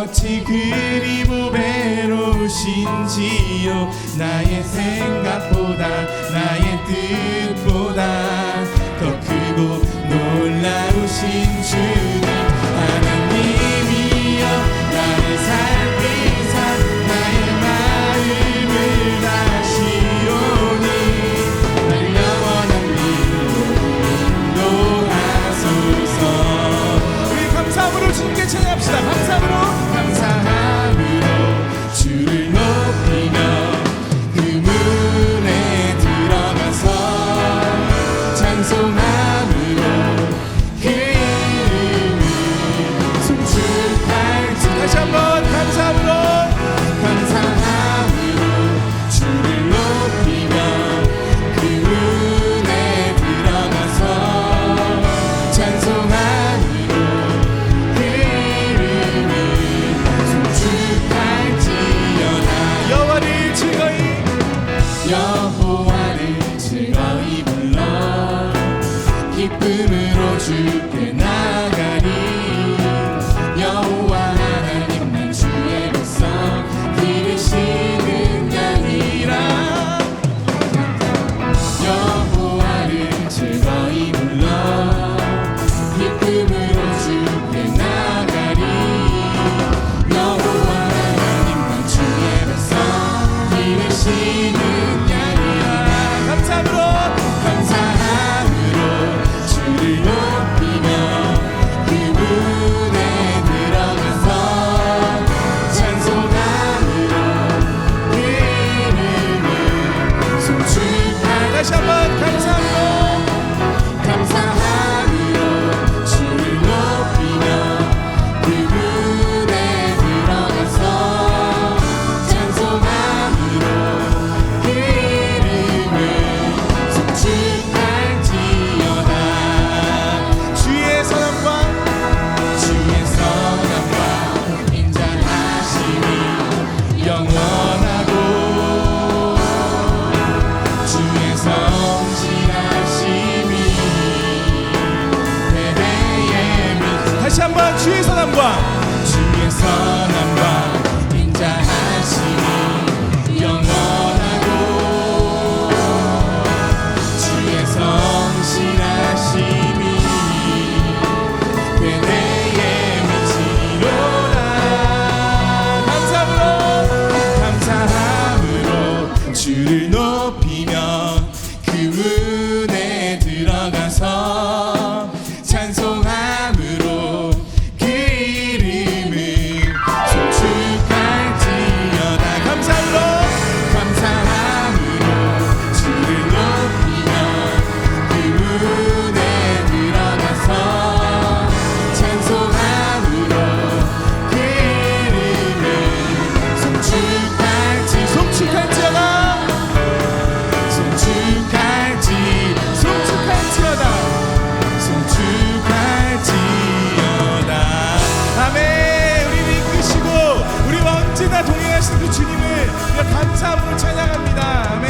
어찌 그리 보배로우신지요. 나의 생각보다 나의 뜻보다 더 크고 놀라우신 주님 하나님이여 나를 살피사 나의 마음을 다시오니 날 영원한 길로 인도하소서. 우리 감사함으로 주님께 찬양합시다. 감사함으로 주를 높이며 그 문에 들어가서 찬송함으로 그 이름을 송축할지. 다시 한번 감사함으로 주를 높이며 그 문에 들어가서 찬송함으로 그 이름을 송축할지어다. 여호와를 즐거이 불러 기쁨으로 주께 나가리. 여호와 하나님 난 주의 백성 기르시는 양이라. 여호와를 즐거이 불러 기쁨으로 주께 나가리. 여호와 하나님 난 주의 백성 기르시는 양이라. 감사함으로 주를 높이며 그 문에 들어가서 찬송함으로 그 이름을 송축할. 다시 한번 감사함으로 주를 높이며 그 문에 들어가서 찬송함으로 그 이름을 송축할지어다. 주의 선함과 인자하심이 영원하고 주의 성실하심이 대대에 다시 한번 주의 선함과 인자하심이 영원하고 주의 성실하심이 대대에 미치리로다. 감사함으로 주를 높이며 그 문에 들어가서 찬송함으로 그 이름을 송축할지어다. 감사함으로 주를 높이며 그 문에 들어가서 찬송함으로 그 이름을 송축할지어다. 아멘. 우리를 이끄시고 우리와 언제나 동행하시는 그 주님을 우리가 감사함으로 찬양합니다. 아멘.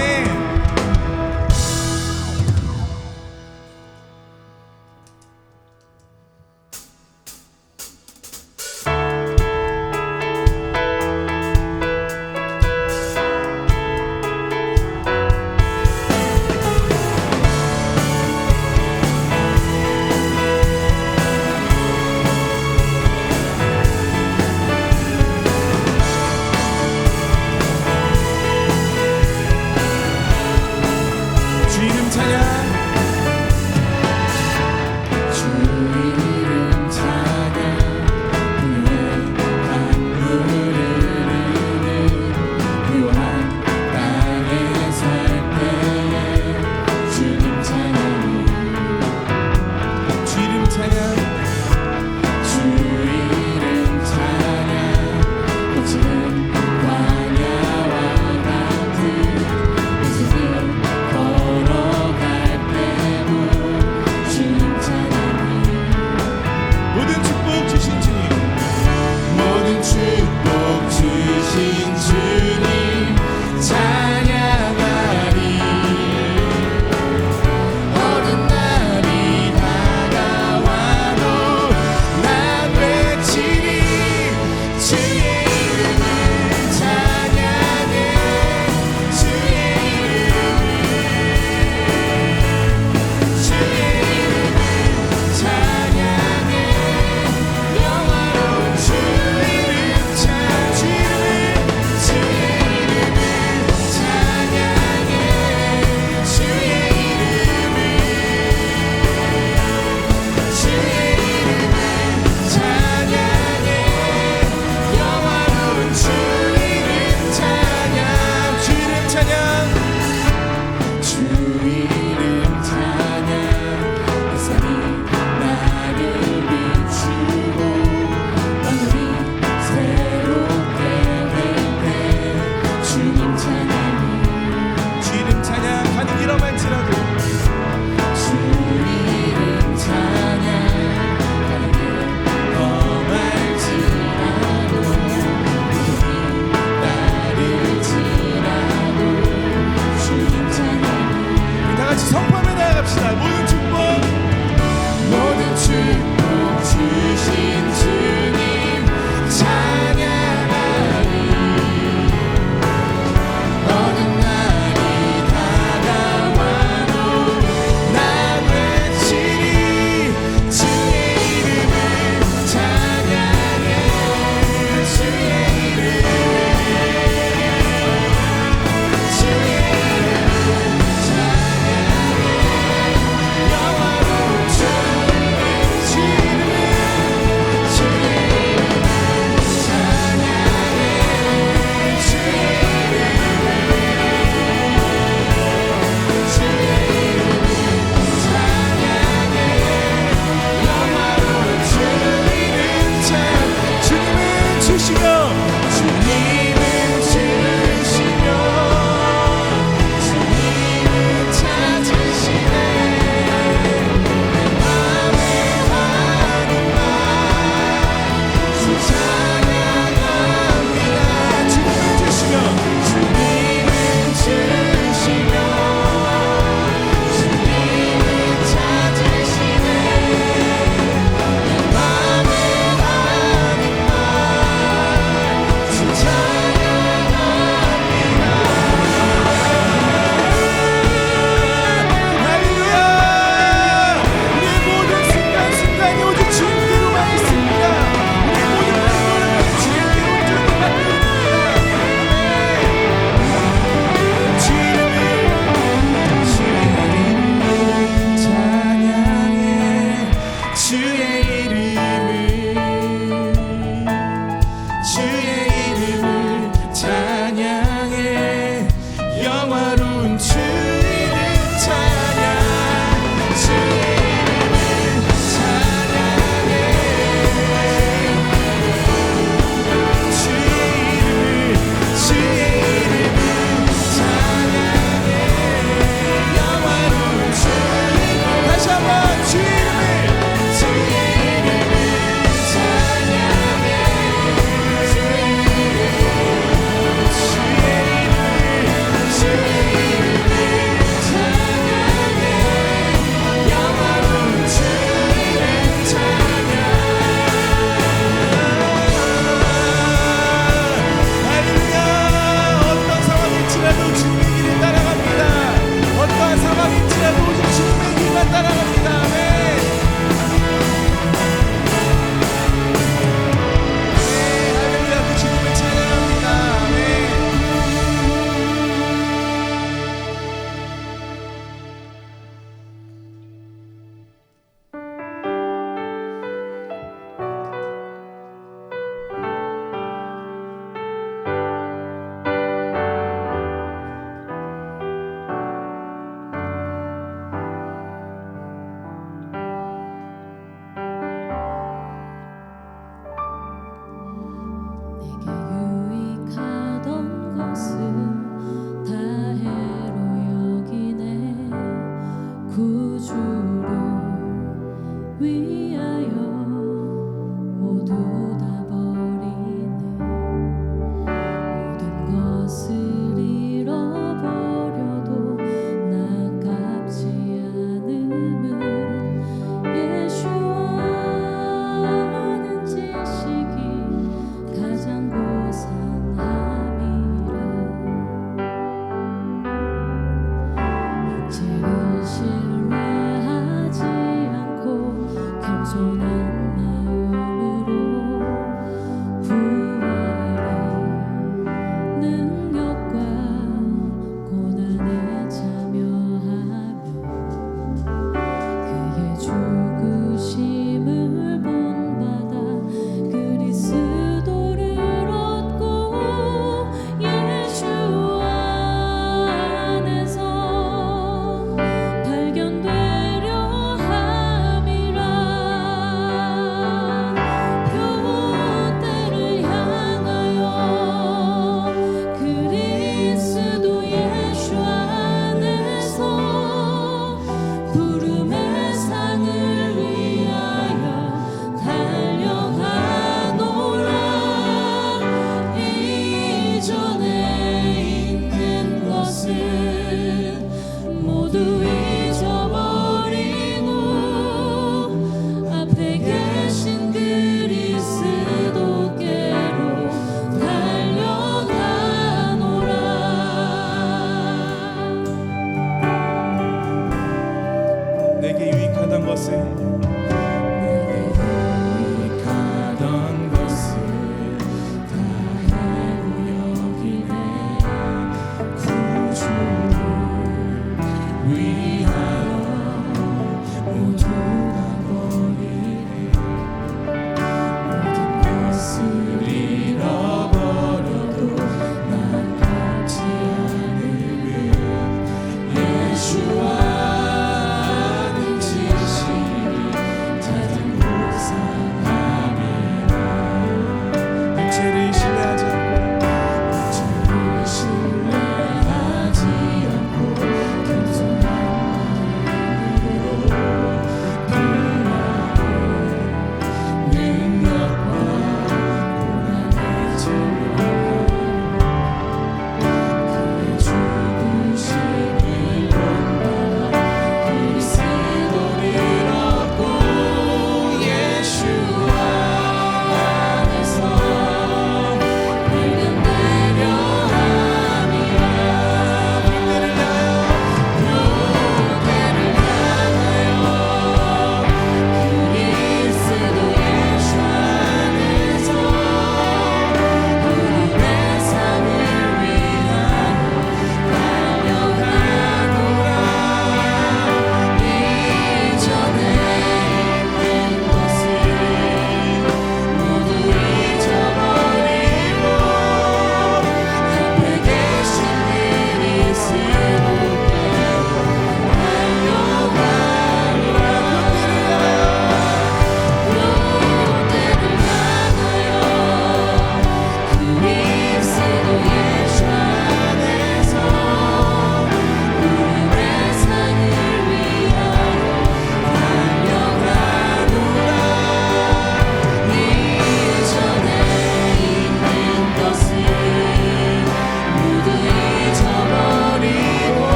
주 주의 이름을 찬양해 영화로운 주 이름 찬양 주의 이름을 찬양해 주의 이름을 찬양해 영화로운 주 이름 다시 한번 주의 이름을 찬양해 주의 이름을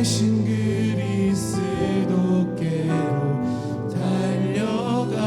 계신 그리스도께로 달려가노라.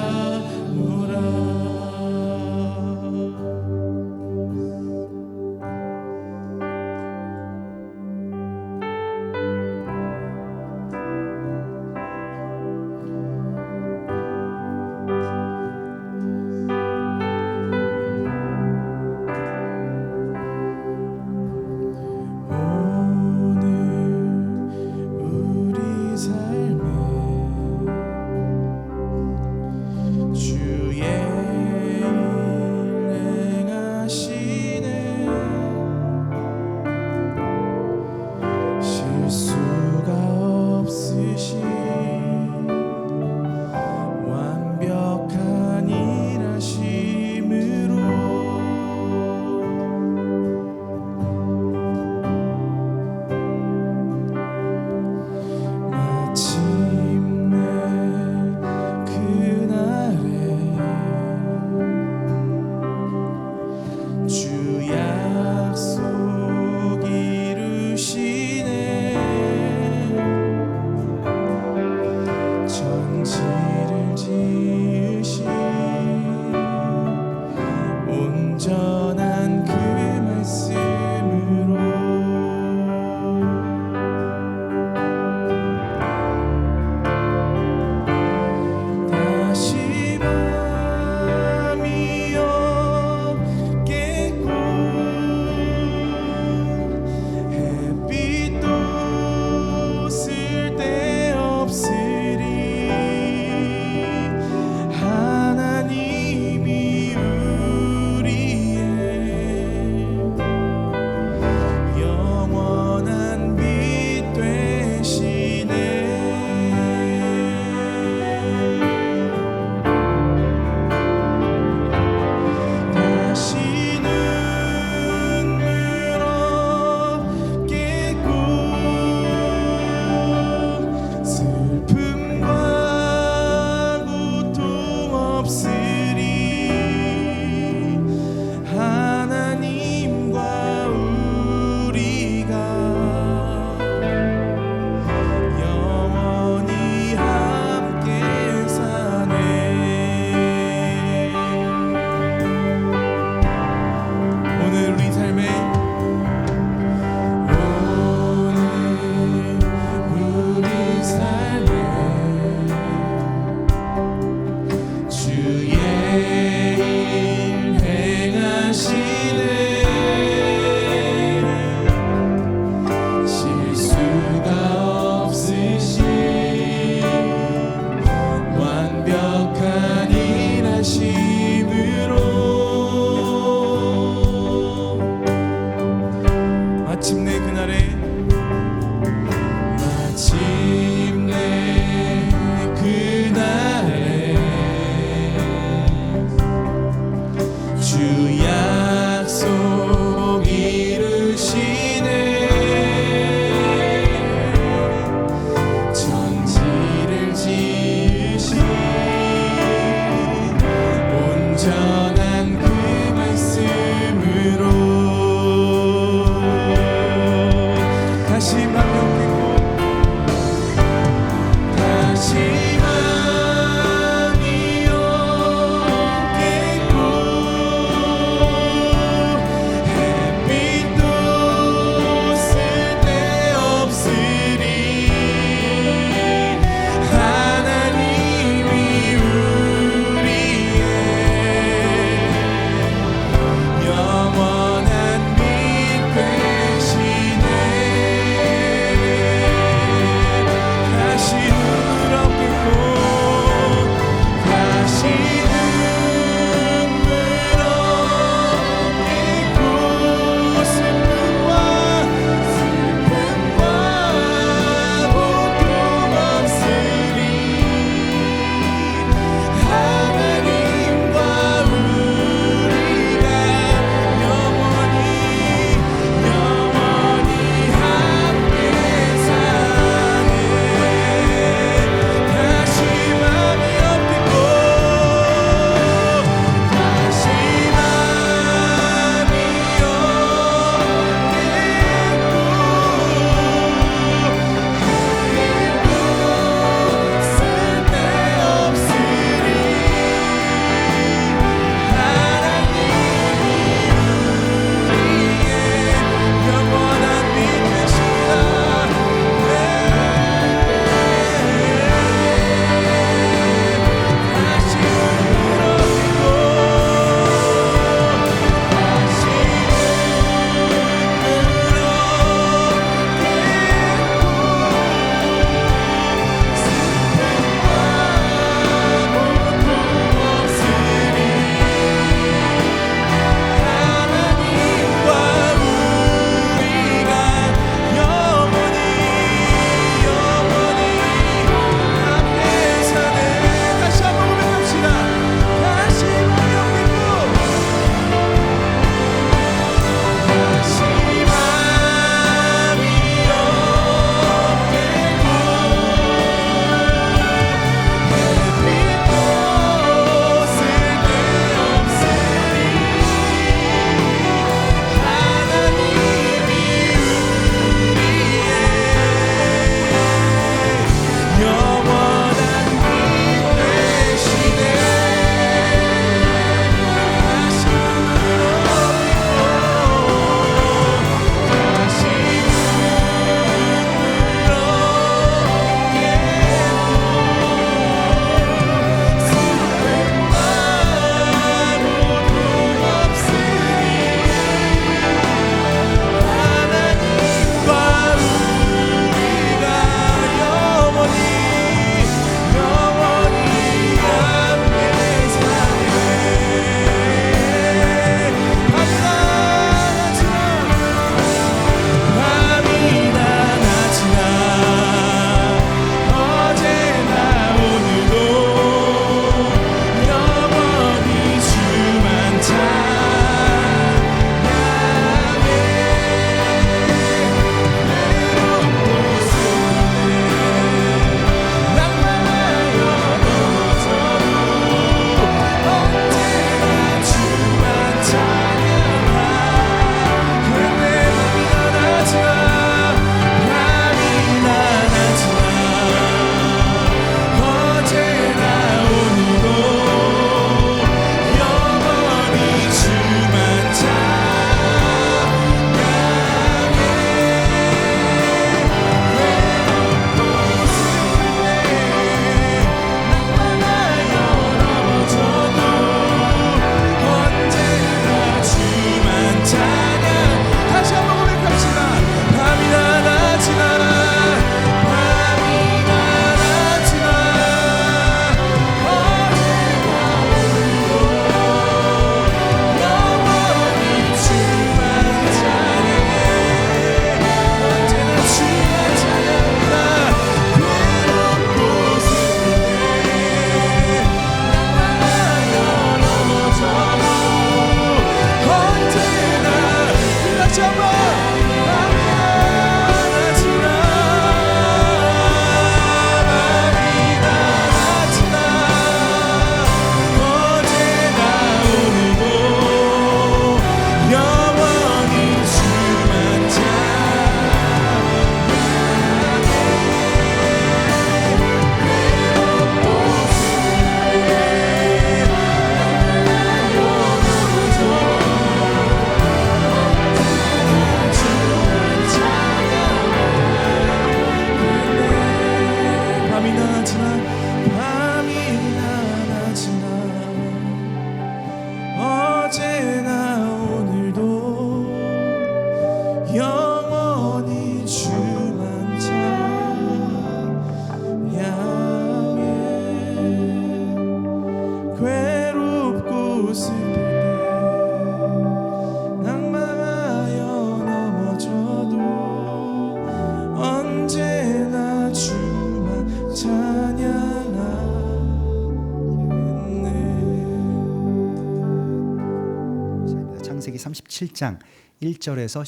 37장 1절에서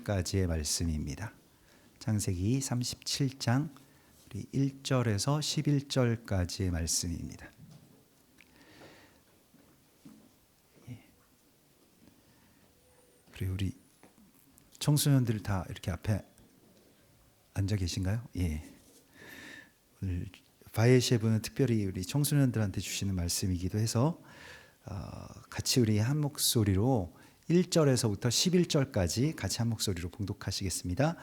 11절까지의 말씀입니다. 창세기 37장 1절에서 11절까지의 말씀입니다. 그리고 우리 청소년들 다 이렇게 앞에 앉아 계신가요? 예. 오늘 바이에셰브는 특별히 우리 청소년들한테 주시는 말씀이기도 해서 같이 우리 한 목소리로 1절에서부터 11절까지 같이 한 목소리로 봉독하시겠습니다.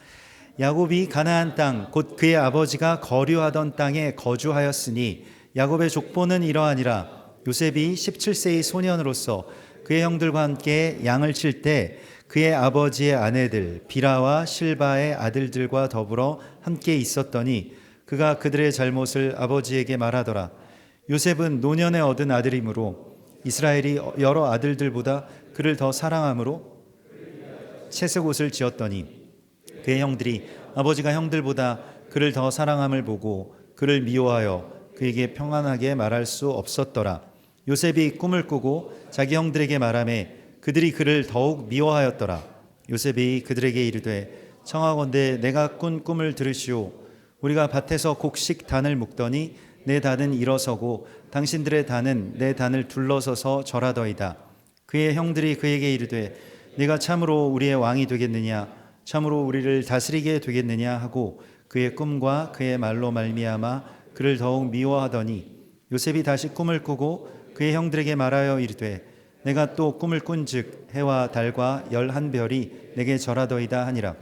야곱이 가나안 땅 곧 그의 아버지가 거류하던 땅에 거주하였으니 야곱의 족보는 이러하니라. 요셉이 17세의 소년으로서 그의 형들과 함께 양을 칠 때 그의 아버지의 아내들 비라와 실바의 아들들과 더불어 함께 있었더니 그가 그들의 잘못을 아버지에게 말하더라. 요셉은 노년에 얻은 아들이므로 이스라엘이 여러 아들들보다 그를 더 사랑함으로 채색 옷을 지었더니 그의 형들이 아버지가 형들보다 그를 더 사랑함을 보고 그를 미워하여 그에게 평안하게 말할 수 없었더라. 요셉이 꿈을 꾸고 자기 형들에게 말하매 그들이 그를 더욱 미워하였더라. 요셉이 그들에게 이르되 청하건대 내가 꾼 꿈을 들으시오. 우리가 밭에서 곡식 단을 묶더니 내 단은 일어서고 당신들의 단은 내 단을 둘러서서 절하더이다. 그의 형들이 그에게 이르되 네가 참으로 우리의 왕이 되겠느냐 참으로 우리를 다스리게 되겠느냐 하고 그의 꿈과 그의 말로 말미암아 그를 더욱 미워하더니 요셉이 다시 꿈을 꾸고 그의 형들에게 말하여 이르되 내가 또 꿈을 꾼즉 해와 달과 11별이 내게 절하더이다 하니라.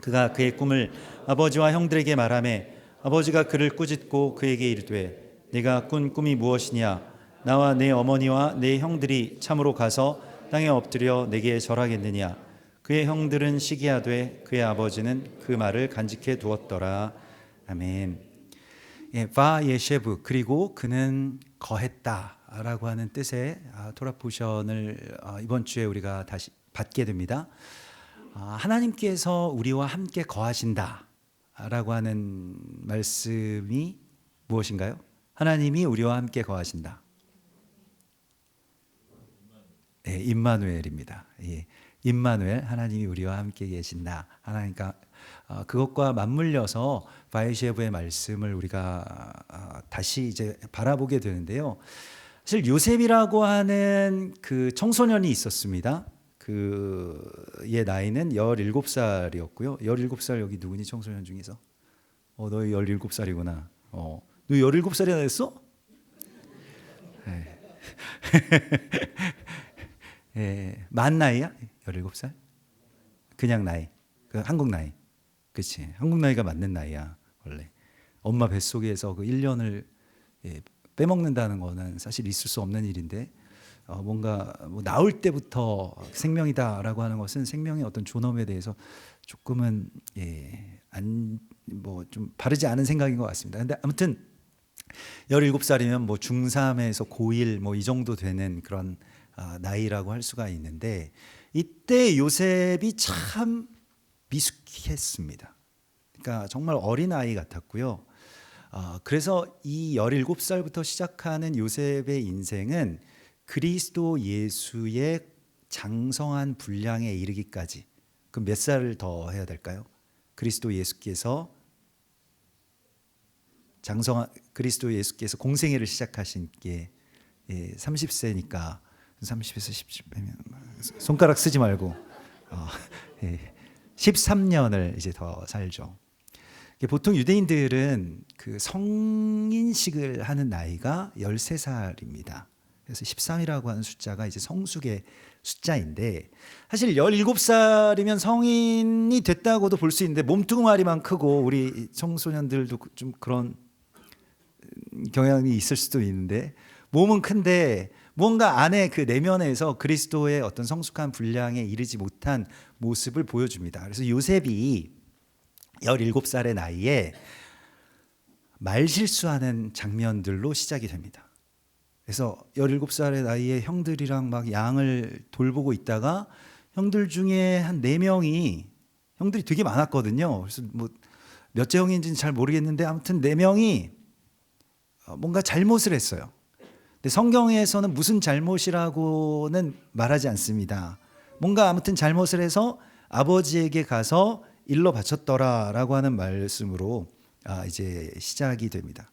그가 그의 꿈을 아버지와 형들에게 말하매 아버지가 그를 꾸짖고 그에게 이르되 네가 꾼 꿈이 무엇이냐 나와 내 어머니와 내 형들이 참으로 가서 땅에 엎드려 내게 절하겠느냐. 그의 형들은 시기하되 그의 아버지는 그 말을 간직해 두었더라. 아멘. 예, 바예셰브 그리고 그는 거했다라고 하는 뜻의 토라 포션을 이번 주에 우리가 다시 받게 됩니다. 하나님께서 우리와 함께 거하신다라고 하는 말씀이 무엇인가요? 하나님이 우리와 함께 거하신다. 네, 임마누엘입니다. 예, 임마누엘 하나님이 우리와 함께 계신다. 하나님과 그것과 맞물려서 바이셰브의 말씀을 우리가 다시 이제 바라보게 되는데요. 사실 요셉이라고 하는 그 청소년이 있었습니다. 그의 나이는 17살이었고요. 17살 여기 누구니 청소년 중에서? 너 17살이구나. 너 17살이나 됐어? 네. 예, 만 나이야? 17살? 그냥 나이. 그 한국 나이. 그치. 한국 나이가 맞는 나이야, 원래. 엄마 뱃속에서 그 1년을 빼먹는다는 거는 사실 있을 수 없는 일인데, 뭔가 뭐 나올 때부터 생명이다라고 하는 것은 생명의 어떤 존엄에 대해서 조금은 뭐 좀 바르지 않은 생각인 것 같습니다. 근데 아무튼 17살이면 뭐 중3에서 고1 뭐 이 정도 되는 그런 나이라고 할 수가 있는데 이때 요셉이 참 미숙했습니다. 그러니까 정말 어린아이 같았고요. 그래서 이 17살부터 시작하는 요셉의 인생은 그리스도 예수의 장성한 분량에 이르기까지, 그럼 몇 살을 더 해야 될까요? 그리스도 예수께서 공생애를 시작하신 게 30세니까 30에서 10 빼면 손가락 쓰지 말고 13년을 이제 더 살죠. 보통 유대인들은 그 성인식을 하는 나이가 13살입니다. 그래서 13이라고 하는 숫자가 이제 성숙의 숫자인데 사실 17살이면 성인이 됐다고도 볼 수 있는데 몸뚱아리만 크고 우리 청소년들도 좀 그런 경향이 있을 수도 있는데 몸은 큰데 뭔가 안에 그 내면에서 그리스도의 어떤 성숙한 분량에 이르지 못한 모습을 보여줍니다. 그래서 요셉이 17살의 나이에 말실수하는 장면들로 시작이 됩니다. 그래서 17살의 나이에 형들이랑 막 양을 돌보고 있다가 형들 중에 한 4명이, 형들이 되게 많았거든요. 그래서 뭐 몇째 형인지는 잘 모르겠는데 아무튼 4명이 뭔가 잘못을 했어요. 근데 성경에서는 무슨 잘못이라고는 말하지 않습니다. 뭔가 아무튼 잘못을 해서 아버지에게 가서 일러 바쳤더라라고 하는 말씀으로 이제 시작이 됩니다.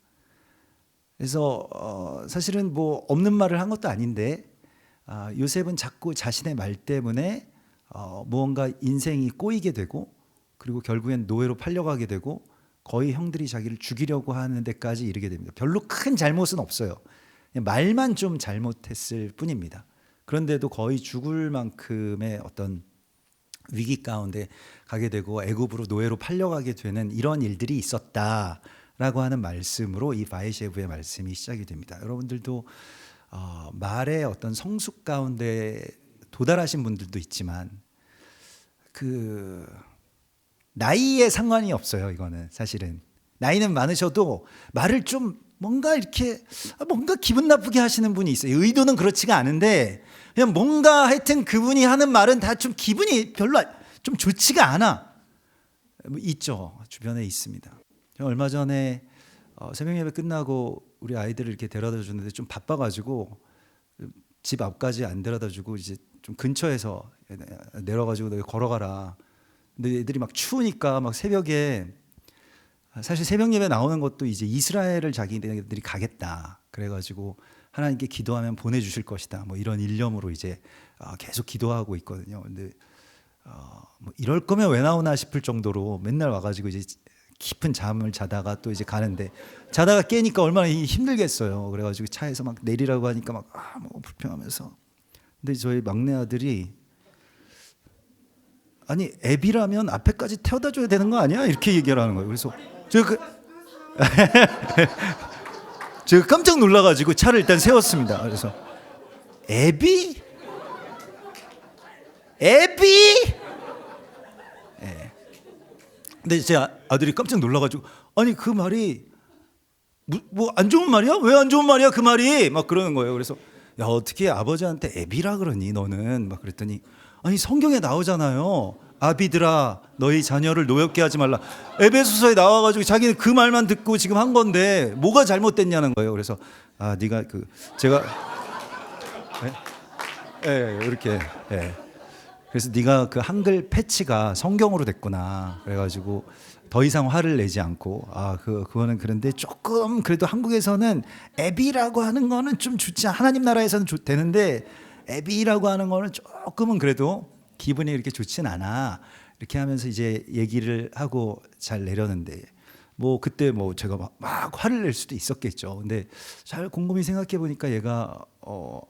그래서 사실은 뭐 없는 말을 한 것도 아닌데 요셉은 자꾸 자신의 말 때문에 무언가 인생이 꼬이게 되고 그리고 결국엔 노예로 팔려가게 되고 거의 형들이 자기를 죽이려고 하는 데까지 이르게 됩니다. 별로 큰 잘못은 없어요. 그냥 말만 좀 잘못했을 뿐입니다. 그런데도 거의 죽을 만큼의 어떤 위기 가운데 가게 되고 애굽으로 노예로 팔려가게 되는 이런 일들이 있었다라고 하는 말씀으로 이 바에셰브의 말씀이 시작이 됩니다. 여러분들도 말의 어떤 성숙 가운데 도달하신 분들도 있지만 그 나이에 상관이 없어요. 이거는 사실은 나이는 많으셔도 말을 좀 뭔가 이렇게 뭔가 기분 나쁘게 하시는 분이 있어요. 의도는 그렇지가 않은데 그냥 뭔가 하여튼 그분이 하는 말은 다 좀 기분이 별로 좀 좋지가 않아. 있죠. 주변에 있습니다. 얼마 전에 새벽 예배 끝나고 우리 아이들을 이렇게 데려다 주는데 좀 바빠가지고 집 앞까지 안 데려다 주고 이제 좀 근처에서 내려가지고 너 걸어가라. 근데 애들이 막 추우니까 막 새벽에 사실 새벽 예배 나오는 것도 이제 이스라엘을 자기들이 가겠다. 그래가지고 하나님께 기도하면 보내주실 것이다. 뭐 이런 일념으로 이제 계속 기도하고 있거든요. 근데 뭐 이럴 거면 왜 나오나 싶을 정도로 맨날 와가지고 이제 깊은 잠을 자다가 또 이제 가는데 자다가 깨니까 얼마나 힘들겠어요. 그래가지고 차에서 막 내리라고 하니까 막 뭐 불평하면서. 근데 저희 막내 아들이 아니 애비라면 앞에까지 태워다 줘야 되는 거 아니야? 이렇게 얘기를 하는 거예요. 그래서 제가 깜짝 놀라가지고 차를 일단 세웠습니다. 그래서 애비? 애비? 네. 근데 제 아들이 깜짝 놀라가지고 아니 그 말이 뭐 안 좋은 말이야? 왜 안 좋은 말이야 그 말이? 막 그러는 거예요. 그래서 야 어떻게 아버지한테 애비라 그러니 너는? 막 그랬더니 아니 성경에 나오잖아요. 아비들아 너희 자녀를 노엽게 하지 말라. 에베소서에 나와가지고 자기는 그 말만 듣고 지금 한 건데 뭐가 잘못됐냐는 거예요. 그래서 네가 그 제가 이렇게 그래서 네가 그 한글 패치가 성경으로 됐구나. 그래가지고 더 이상 화를 내지 않고 그거는 그런데 조금 그래도 한국에서는 애비라고 하는 거는 좀 좋지 하나님 나라에서는 되는데 애비라고 하는 거는 조금은 그래도 기분이 이렇게 좋진 않아. 이렇게 하면서 이제 얘기를 하고 잘 내려는데 뭐 그때 뭐 제가 막 화를 낼 수도 있었겠죠. 근데 잘 곰곰이 생각해 보니까 얘가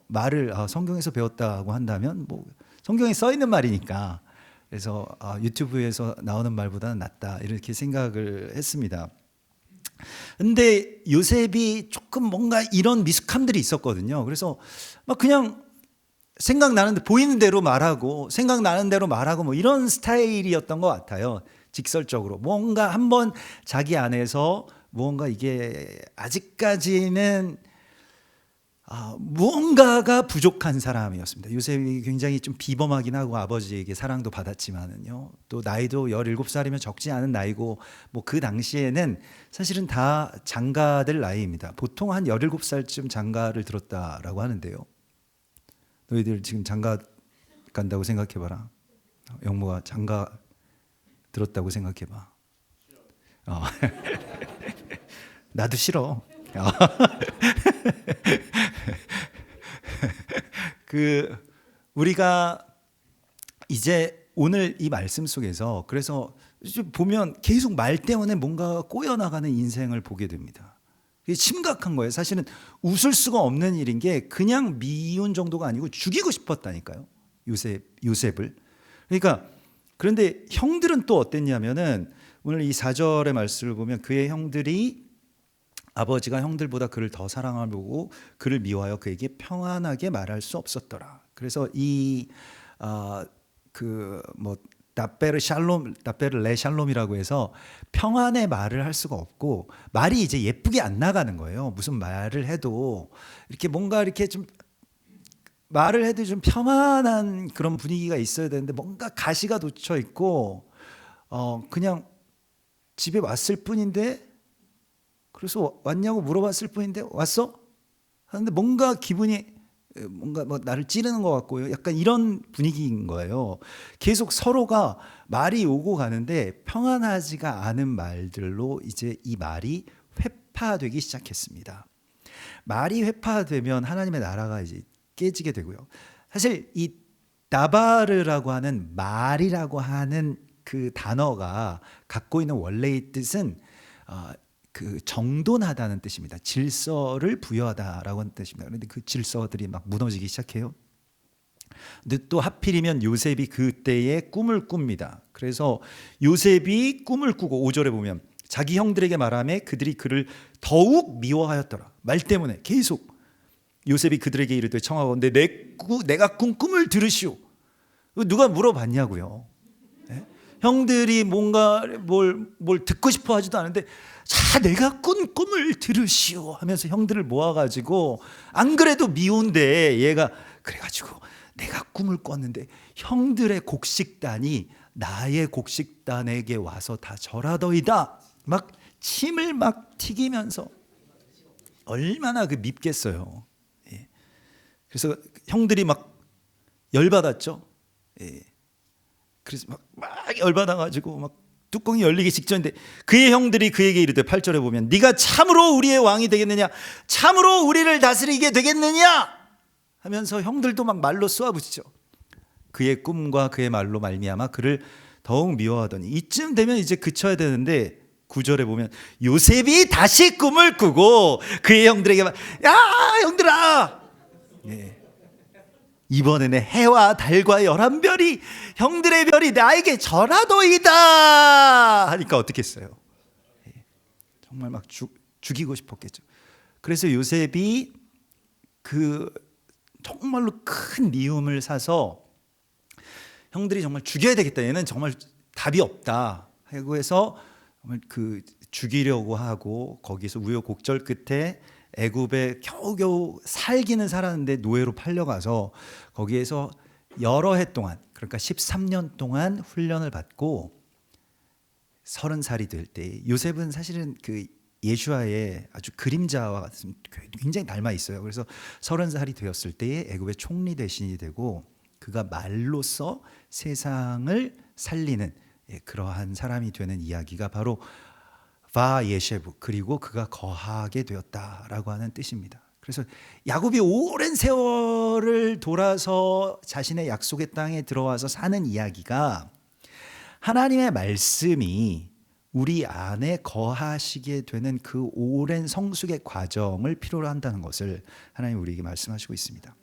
말을 성경에서 배웠다고 한다면 뭐 성경에 써 있는 말이니까 그래서 유튜브에서 나오는 말보다는 낫다 이렇게 생각을 했습니다. 근데 요셉이 조금 뭔가 이런 미숙함들이 있었거든요. 그래서 막 그냥 생각나는 보이는 대로 말하고 생각나는 대로 말하고 뭐 이런 스타일이었던 것 같아요. 직설적으로 뭔가 한번 자기 안에서 무언가 이게 아직까지는 무언가가 부족한 사람이었습니다. 요셉이 굉장히 좀 비범하긴 하고 아버지에게 사랑도 받았지만은요. 또 나이도 17살이면 적지 않은 나이고 뭐 그 당시에는 사실은 다 장가들 나이입니다. 보통 한 17살쯤 장가를 들었다라고 하는데요. 너희들 지금 장가 간다고 생각해봐라. 영모가 장가 들었다고 생각해봐. 나도 싫어. 우리가 이제 오늘 이 말씀 속에서 그래서 보면 계속 말 때문에 뭔가 꼬여나가는 인생을 보게 됩니다. 이게 심각한 거예요. 사실은 웃을 수가 없는 일인 게 그냥 미운 정도가 아니고 죽이고 싶었다니까요. 요셉을. 그러니까 그런데 형들은 또 어땠냐면은 오늘 이 4절의 말씀을 보면 그의 형들이 아버지가 형들보다 그를 더 사랑하고 그를 미워하여 그에게 평안하게 말할 수 없었더라. 그래서 다베르 레 샬롬이라고 해서 평안의 말을 할 수가 없고 말이 이제 예쁘게 안 나가는 거예요. 무슨 말을 해도 이렇게 뭔가 이렇게 좀 말을 해도 좀 평안한 그런 분위기가 있어야 되는데 뭔가 가시가 돋쳐 있고 그냥 집에 왔을 뿐인데 그래서 왔냐고 물어봤을 뿐인데 왔어? 하는데 뭔가 기분이 뭔가 뭐 나를 찌르는 것 같고요. 약간 이런 분위기인 거예요. 계속 서로가 말이 오고 가는데 평안하지가 않은 말들로 이제 이 말이 회파되기 시작했습니다. 말이 회파되면 하나님의 나라가 이제 깨지게 되고요. 사실 이 나바르라고 하는 말이라고 하는 그 단어가 갖고 있는 원래의 뜻은 그 정돈하다는 뜻입니다. 질서를 부여하다라고 하는 뜻입니다. 그런데 그 질서들이 막 무너지기 시작해요. 근데 또 하필이면 요셉이 그때에 꿈을 꿉니다. 그래서 요셉이 꿈을 꾸고 5절에 보면 자기 형들에게 말하며 그들이 그를 더욱 미워하였더라. 말 때문에 계속 요셉이 그들에게 이르되 청하건대 내가 꾼 꿈을 들으시오. 누가 물어봤냐고요. 네? 형들이 뭔가 뭘 듣고 싶어 하지도 않은데 자 내가 꾼 꿈을 들으시오 하면서 형들을 모아가지고 안 그래도 미운데 얘가 그래가지고 내가 꿈을 꿨는데 형들의 곡식단이 나의 곡식단에게 와서 다 절하더이다. 막 침을 막 튀기면서 얼마나 그 밉겠어요. 예. 그래서 형들이 막 열받았죠. 예. 그래서 막 열받아가지고 막 뚜껑이 열리기 직전인데 그의 형들이 그에게 이르되 8절에 보면 네가 참으로 우리의 왕이 되겠느냐 참으로 우리를 다스리게 되겠느냐 하면서 형들도 막 말로 쏘아붙이죠. 그의 꿈과 그의 말로 말미암아 그를 더욱 미워하더니 이쯤 되면 이제 그쳐야 되는데 9절에 보면 요셉이 다시 꿈을 꾸고 그의 형들에게 막 야 형들아 예. 이번에는 해와 달과 11별이 형들의 별이 나에게 절하도이다 하니까 어떻게 했어요? 예. 정말 막 죽이고 싶었겠죠. 그래서 요셉이 그 정말로 큰 미움을 사서 형들이 정말 죽여야 되겠다. 얘는 정말 답이 없다. 하고 해서 그 죽이려고 하고 거기서 우여곡절 끝에 애굽에 겨우겨우 살기는 살았는데 노예로 팔려가서 거기에서 여러 해 동안 그러니까 13년 동안 훈련을 받고 30살이 될 때 요셉은 사실은 그 예수아의 아주 그림자와 같은 굉장히 닮아 있어요. 그래서 30살이 되었을 때에 애굽의 총리 대신이 되고 그가 말로써 세상을 살리는 그러한 사람이 되는 이야기가 바로 바예셰부 그리고 그가 거하게 되었다라고 하는 뜻입니다. 그래서 야곱이 오랜 세월을 돌아서 자신의 약속의 땅에 들어와서 사는 이야기가 하나님의 말씀이 우리 안에 거하시게 되는 그 오랜 성숙의 과정을 필요로 한다는 것을 하나님 우리에게 말씀하시고 있습니다.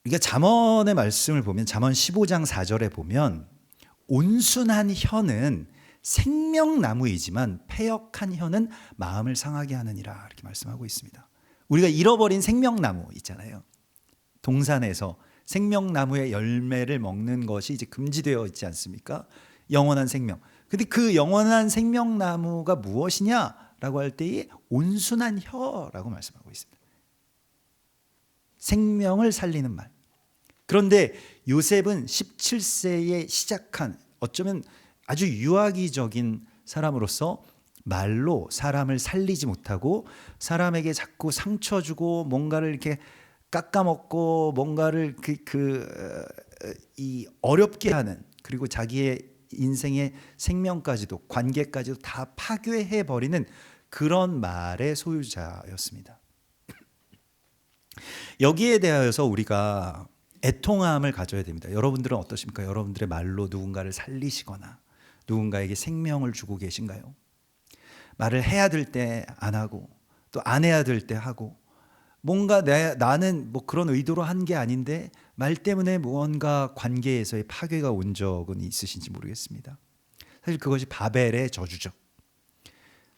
우리가 잠언의 말씀을 보면 잠언 15장 4절에 보면 온순한 혀는 생명나무이지만 패역한 혀는 마음을 상하게 하느니라 이렇게 말씀하고 있습니다. 우리가 잃어버린 생명나무 있잖아요. 동산에서 생명나무의 열매를 먹는 것이 이제 금지되어 있지 않습니까? 영원한 생명. 근데 그 영원한 생명나무가 무엇이냐라고 할 때에 온순한 혀라고 말씀하고 있습니다. 생명을 살리는 말. 그런데 요셉은 17세에 시작한 어쩌면 아주 유아기적인 사람으로서 말로 사람을 살리지 못하고 사람에게 자꾸 상처 주고 뭔가를 이렇게 깎아먹고 뭔가를 이 어렵게 하는 그리고 자기의 인생의 생명까지도 관계까지도 다 파괴해 버리는 그런 말의 소유자였습니다. 여기에 대하여서 우리가 애통함을 가져야 됩니다. 여러분들은 어떠십니까? 여러분들의 말로 누군가를 살리시거나 누군가에게 생명을 주고 계신가요? 말을 해야 될 때 안 하고 또 안 해야 될 때 하고 뭔가 나는 뭐 그런 의도로 한 게 아닌데 말 때문에 무언가 관계에서의 파괴가 온 적은 있으신지 모르겠습니다. 사실 그것이 바벨의 저주죠.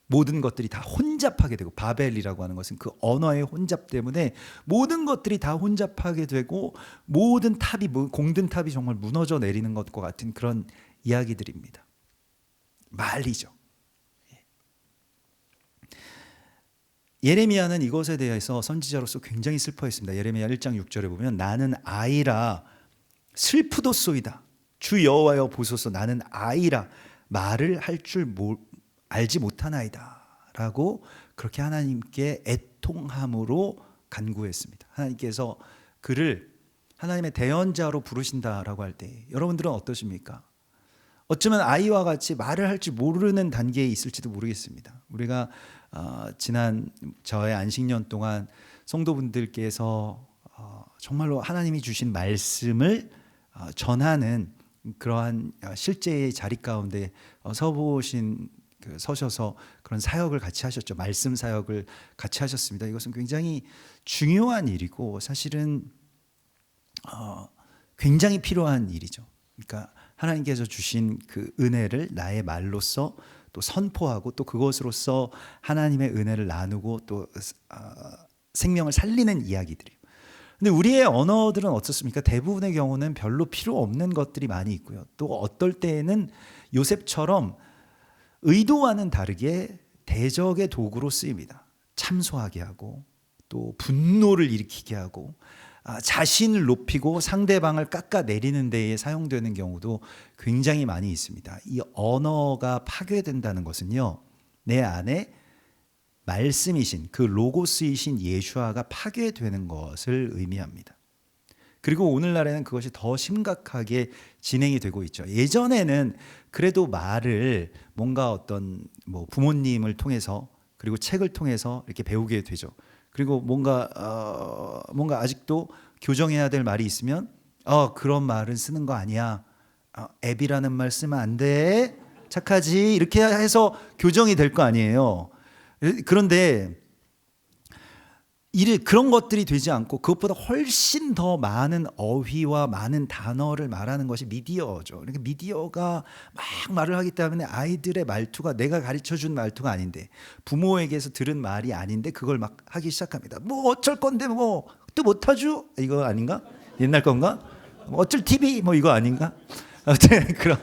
모든 것들이 다 혼잡하게 되고 바벨이라고 하는 것은 그 언어의 혼잡 때문에 모든 것들이 다 혼잡하게 되고 모든 탑이 공든 탑이 정말 무너져 내리는 것과 같은 그런 이야기들입니다. 말이죠. 예레미야는 이것에 대해서 선지자로서 굉장히 슬퍼했습니다. 예레미야 1장 6절에 보면 나는 아이라 슬프도소이다. 주 여호와여 보소서 나는 아이라 말을 할 줄 알지 못하나이다 라고 그렇게 하나님께 애통함으로 간구했습니다. 하나님께서 그를 하나님의 대언자로 부르신다라고 할 때 여러분들은 어떠십니까? 어쩌면 아이와 같이 말을 할 줄 모르는 단계에 있을지도 모르겠습니다. 우리가 지난 저의 안식년 동안 성도분들께서 정말로 하나님이 주신 말씀을 전하는 그러한 실제의 자리 가운데 서셔서 그런 사역을 같이 하셨죠. 말씀 사역을 같이 하셨습니다. 이것은 굉장히 중요한 일이고 사실은 굉장히 필요한 일이죠. 그러니까 하나님께서 주신 그 은혜를 나의 말로써 또 선포하고 또 그것으로써 하나님의 은혜를 나누고 또 생명을 살리는 이야기들이에요. 근데 우리의 언어들은 어떻습니까? 대부분의 경우는 별로 필요 없는 것들이 많이 있고요. 또 어떨 때에는 요셉처럼 의도와는 다르게 대적의 도구로 쓰입니다. 참소하게 하고 또 분노를 일으키게 하고 자신을 높이고 상대방을 깎아내리는 데에 사용되는 경우도 굉장히 많이 있습니다. 이 언어가 파괴된다는 것은요, 내 안에 말씀이신 그 로고스이신 예수아가 파괴되는 것을 의미합니다. 그리고 오늘날에는 그것이 더 심각하게 진행이 되고 있죠. 예전에는 그래도 말을 뭔가 어떤 부모님을 통해서 그리고 책을 통해서 이렇게 배우게 되죠. 그리고 뭔가 아직도 교정해야 될 말이 있으면 그런 말은 쓰는 거 아니야. 앱이라는 말 쓰면 안 돼. 착하지. 이렇게 해서 교정이 될 거 아니에요. 그런데 그런 것들이 되지 않고 그것보다 훨씬 더 많은 어휘와 많은 단어를 말하는 것이 미디어죠. 그러니까 미디어가 막 말을 하기 때문에 아이들의 말투가 내가 가르쳐준 말투가 아닌데 부모에게서 들은 말이 아닌데 그걸 막 하기 시작합니다. 뭐 어쩔 건데 뭐 또 못하죠? 이거 아닌가? 옛날 건가? 어쩔 TV 뭐 이거 아닌가? 아무튼 그런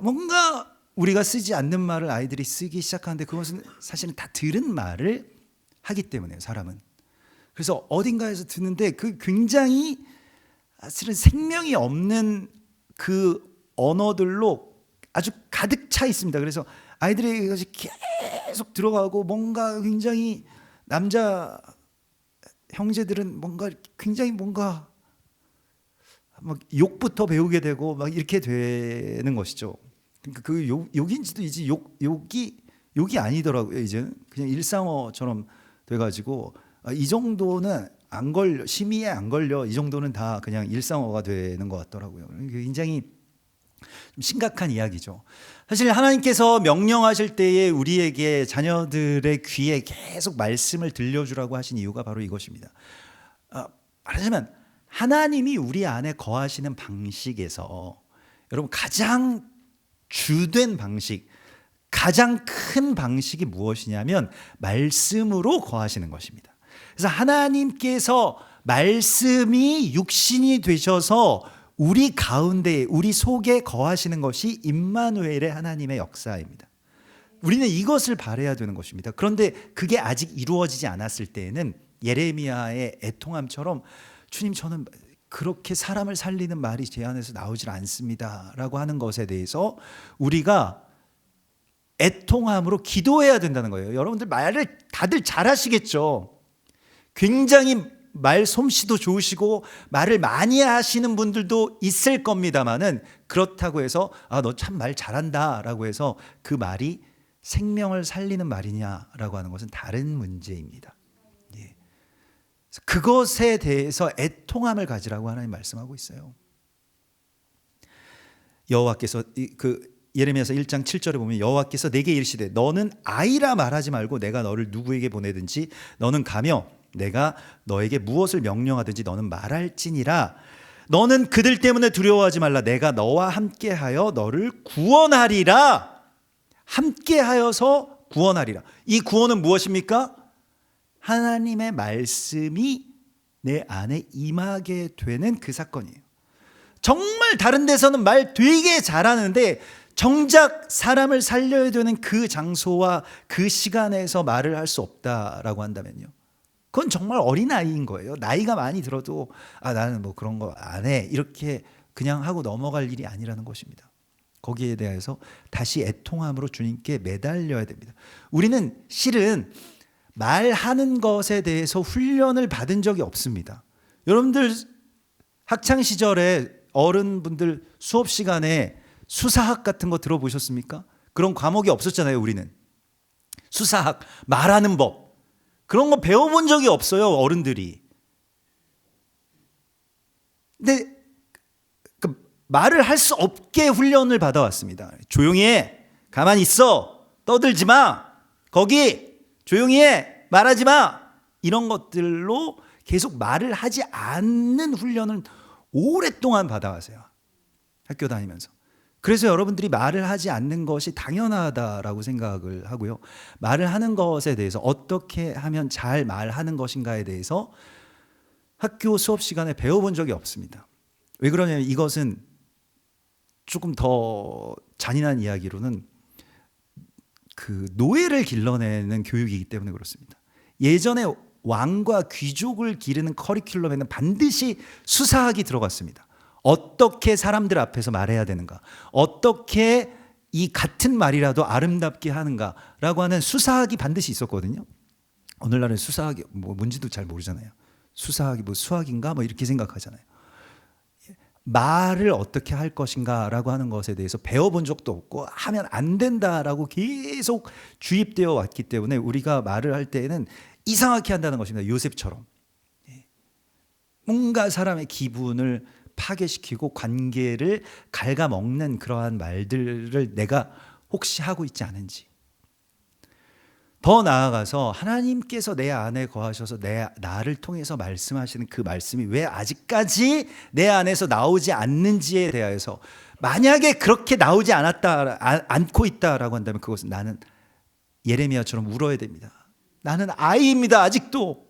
뭔가 우리가 쓰지 않는 말을 아이들이 쓰기 시작하는데 그것은 사실은 다 들은 말을 하기 때문에요, 사람은. 그래서 어딘가에서 듣는데 그 굉장히 사실은 생명이 없는 그 언어들로 아주 가득 차 있습니다. 그래서 아이들이 이것이 계속 들어가고 뭔가 굉장히 남자 형제들은 굉장히 막 욕부터 배우게 되고 막 이렇게 되는 것이죠. 그러니까 그 욕인지도 이제 욕이 아니더라고요. 이제 그냥 일상어처럼 돼가지고 이 정도는 심의에 안 걸려. 이 정도는 다 그냥 일상어가 되는 것 같더라고요. 굉장히 좀 심각한 이야기죠. 사실 하나님께서 명령하실 때에 우리에게 자녀들의 귀에 계속 말씀을 들려주라고 하신 이유가 바로 이것입니다. 말하자면 하나님이 우리 안에 거하시는 방식에서 여러분 가장 주된 방식, 가장 큰 방식이 무엇이냐면 말씀으로 거하시는 것입니다. 그래서 하나님께서 말씀이 육신이 되셔서 우리 가운데, 우리 속에 거하시는 것이 임마누엘의 하나님의 역사입니다. 우리는 이것을 바라야 되는 것입니다. 그런데 그게 아직 이루어지지 않았을 때에는 예레미야의 애통함처럼 주님 저는 그렇게 사람을 살리는 말이 제 안에서 나오질 않습니다 라고 하는 것에 대해서 우리가 애통함으로 기도해야 된다는 거예요. 여러분들 말을 다들 잘하시겠죠. 굉장히 말 솜씨도 좋으시고 말을 많이 하시는 분들도 있을 겁니다만은 그렇다고 해서 너 참 말 잘한다 라고 해서 그 말이 생명을 살리는 말이냐라고 하는 것은 다른 문제입니다. 예. 그것에 대해서 애통함을 가지라고 하나님 말씀하고 있어요. 여호와께서 예레미야서 1장 7절에 보면 여호와께서 내게 이르시되 너는 아이라 말하지 말고 내가 너를 누구에게 보내든지 너는 가며 내가 너에게 무엇을 명령하든지 너는 말할지니라. 너는 그들 때문에 두려워하지 말라. 내가 너와 함께하여 너를 구원하리라. 함께하여서 구원하리라. 이 구원은 무엇입니까? 하나님의 말씀이 내 안에 임하게 되는 그 사건이에요. 정말 다른 데서는 말 되게 잘하는데 정작 사람을 살려야 되는 그 장소와 그 시간에서 말을 할 수 없다라고 한다면요, 그건 정말 어린아이인 거예요. 나이가 많이 들어도 나는 뭐 그런 거 안 해 이렇게 그냥 하고 넘어갈 일이 아니라는 것입니다. 거기에 대해서 다시 애통함으로 주님께 매달려야 됩니다. 우리는 실은 말하는 것에 대해서 훈련을 받은 적이 없습니다. 여러분들 학창 시절에 어른분들 수업 시간에 수사학 같은 거 들어보셨습니까? 그런 과목이 없었잖아요, 우리는. 수사학, 말하는 법. 그런 거 배워본 적이 없어요, 어른들이. 근데 그 말을 할 수 없게 훈련을 받아왔습니다. 조용히 해. 가만히 있어. 떠들지 마. 거기 조용히 해. 말하지 마. 이런 것들로 계속 말을 하지 않는 훈련을 오랫동안 받아왔어요. 학교 다니면서. 그래서 여러분들이 말을 하지 않는 것이 당연하다라고 생각을 하고요. 말을 하는 것에 대해서 어떻게 하면 잘 말하는 것인가에 대해서 학교 수업 시간에 배워본 적이 없습니다. 왜 그러냐면 이것은 조금 더 잔인한 이야기로는 그 노예를 길러내는 교육이기 때문에 그렇습니다. 예전에 왕과 귀족을 기르는 커리큘럼에는 반드시 수사학이 들어갔습니다. 어떻게 사람들 앞에서 말해야 되는가, 어떻게 이 같은 말이라도 아름답게 하는가라고 하는 수사학이 반드시 있었거든요. 오늘날은 수사학이 뭐 뭔지도 잘 모르잖아요. 수사학이 뭐 수학인가 뭐 이렇게 생각하잖아요. 말을 어떻게 할 것인가라고 하는 것에 대해서 배워본 적도 없고 하면 안 된다라고 계속 주입되어 왔기 때문에 우리가 말을 할 때에는 이상하게 한다는 것입니다. 요셉처럼 뭔가 사람의 기분을 파괴시키고 관계를 갉아먹는 그러한 말들을 내가 혹시 하고 있지 않은지. 더 나아가서 하나님께서 내 안에 거하셔서 나를 통해서 말씀하시는 그 말씀이 왜 아직까지 내 안에서 나오지 않는지에 대해서 만약에 그렇게 나오지 않고 있다라고 한다면 그것은 나는 예레미야처럼 울어야 됩니다. 나는 아이입니다. 아직도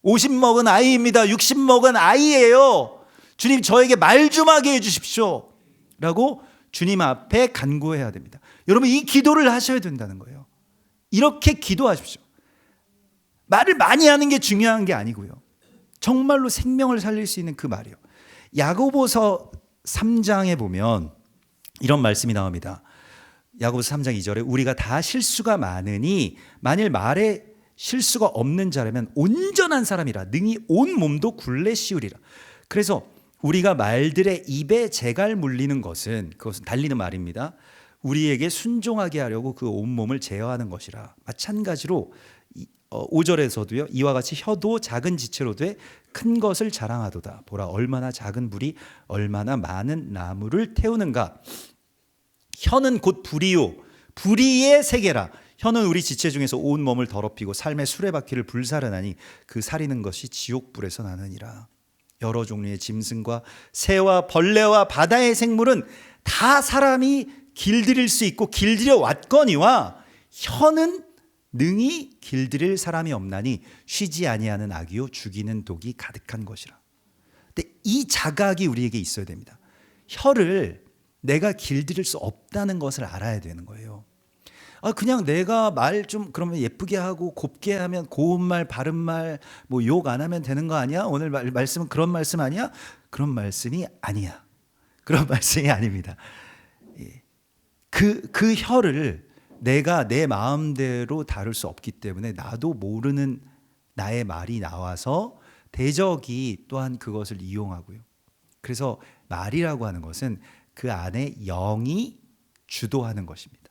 50 먹은 아이입니다. 60 먹은 아이예요. 주님 저에게 말 좀 하게 해주십시오 라고 주님 앞에 간구해야 됩니다. 여러분 이 기도를 하셔야 된다는 거예요. 이렇게 기도하십시오. 말을 많이 하는 게 중요한 게 아니고요. 정말로 생명을 살릴 수 있는 그 말이요. 야고보서 3장에 보면 이런 말씀이 나옵니다. 야고보서 3장 2절에 우리가 다 실수가 많으니 만일 말에 실수가 없는 자라면 온전한 사람이라 능히 온 몸도 굴레 씌우리라. 그래서 우리가 말들의 입에 재갈 물리는 것은 그것은 달리는 말입니다. 우리에게 순종하게 하려고 그 온몸을 제어하는 것이라. 마찬가지로 5절에서도요. 이와 같이 혀도 작은 지체로 돼 큰 것을 자랑하도다. 보라 얼마나 작은 불이 얼마나 많은 나무를 태우는가. 혀는 곧 불이요 불의의 세계라. 혀는 우리 지체 중에서 온 몸을 더럽히고 삶의 수레바퀴를 불사르나니 그 사리는 것이 지옥불에서 나느니라. 여러 종류의 짐승과 새와 벌레와 바다의 생물은 다 사람이 길들일 수 있고 길들여 왔거니와 혀는 능히 길들일 사람이 없나니 쉬지 아니하는 악이요 죽이는 독이 가득한 것이라. 근데 이 자각이 우리에게 있어야 됩니다. 혀를 내가 길들일 수 없다는 것을 알아야 되는 거예요. 그냥 내가 말 좀 그러면 예쁘게 하고 곱게 하면 고운 말, 바른 말, 뭐 욕 안 하면 되는 거 아니야? 오늘 말씀은 그런 말씀 아니야? 그런 말씀이 아니야. 그런 말씀이 아닙니다. 그 혀를 내가 내 마음대로 다룰 수 없기 때문에 나도 모르는 나의 말이 나와서 대적이 또한 그것을 이용하고요. 그래서 말이라고 하는 것은 그 안에 영이 주도하는 것입니다.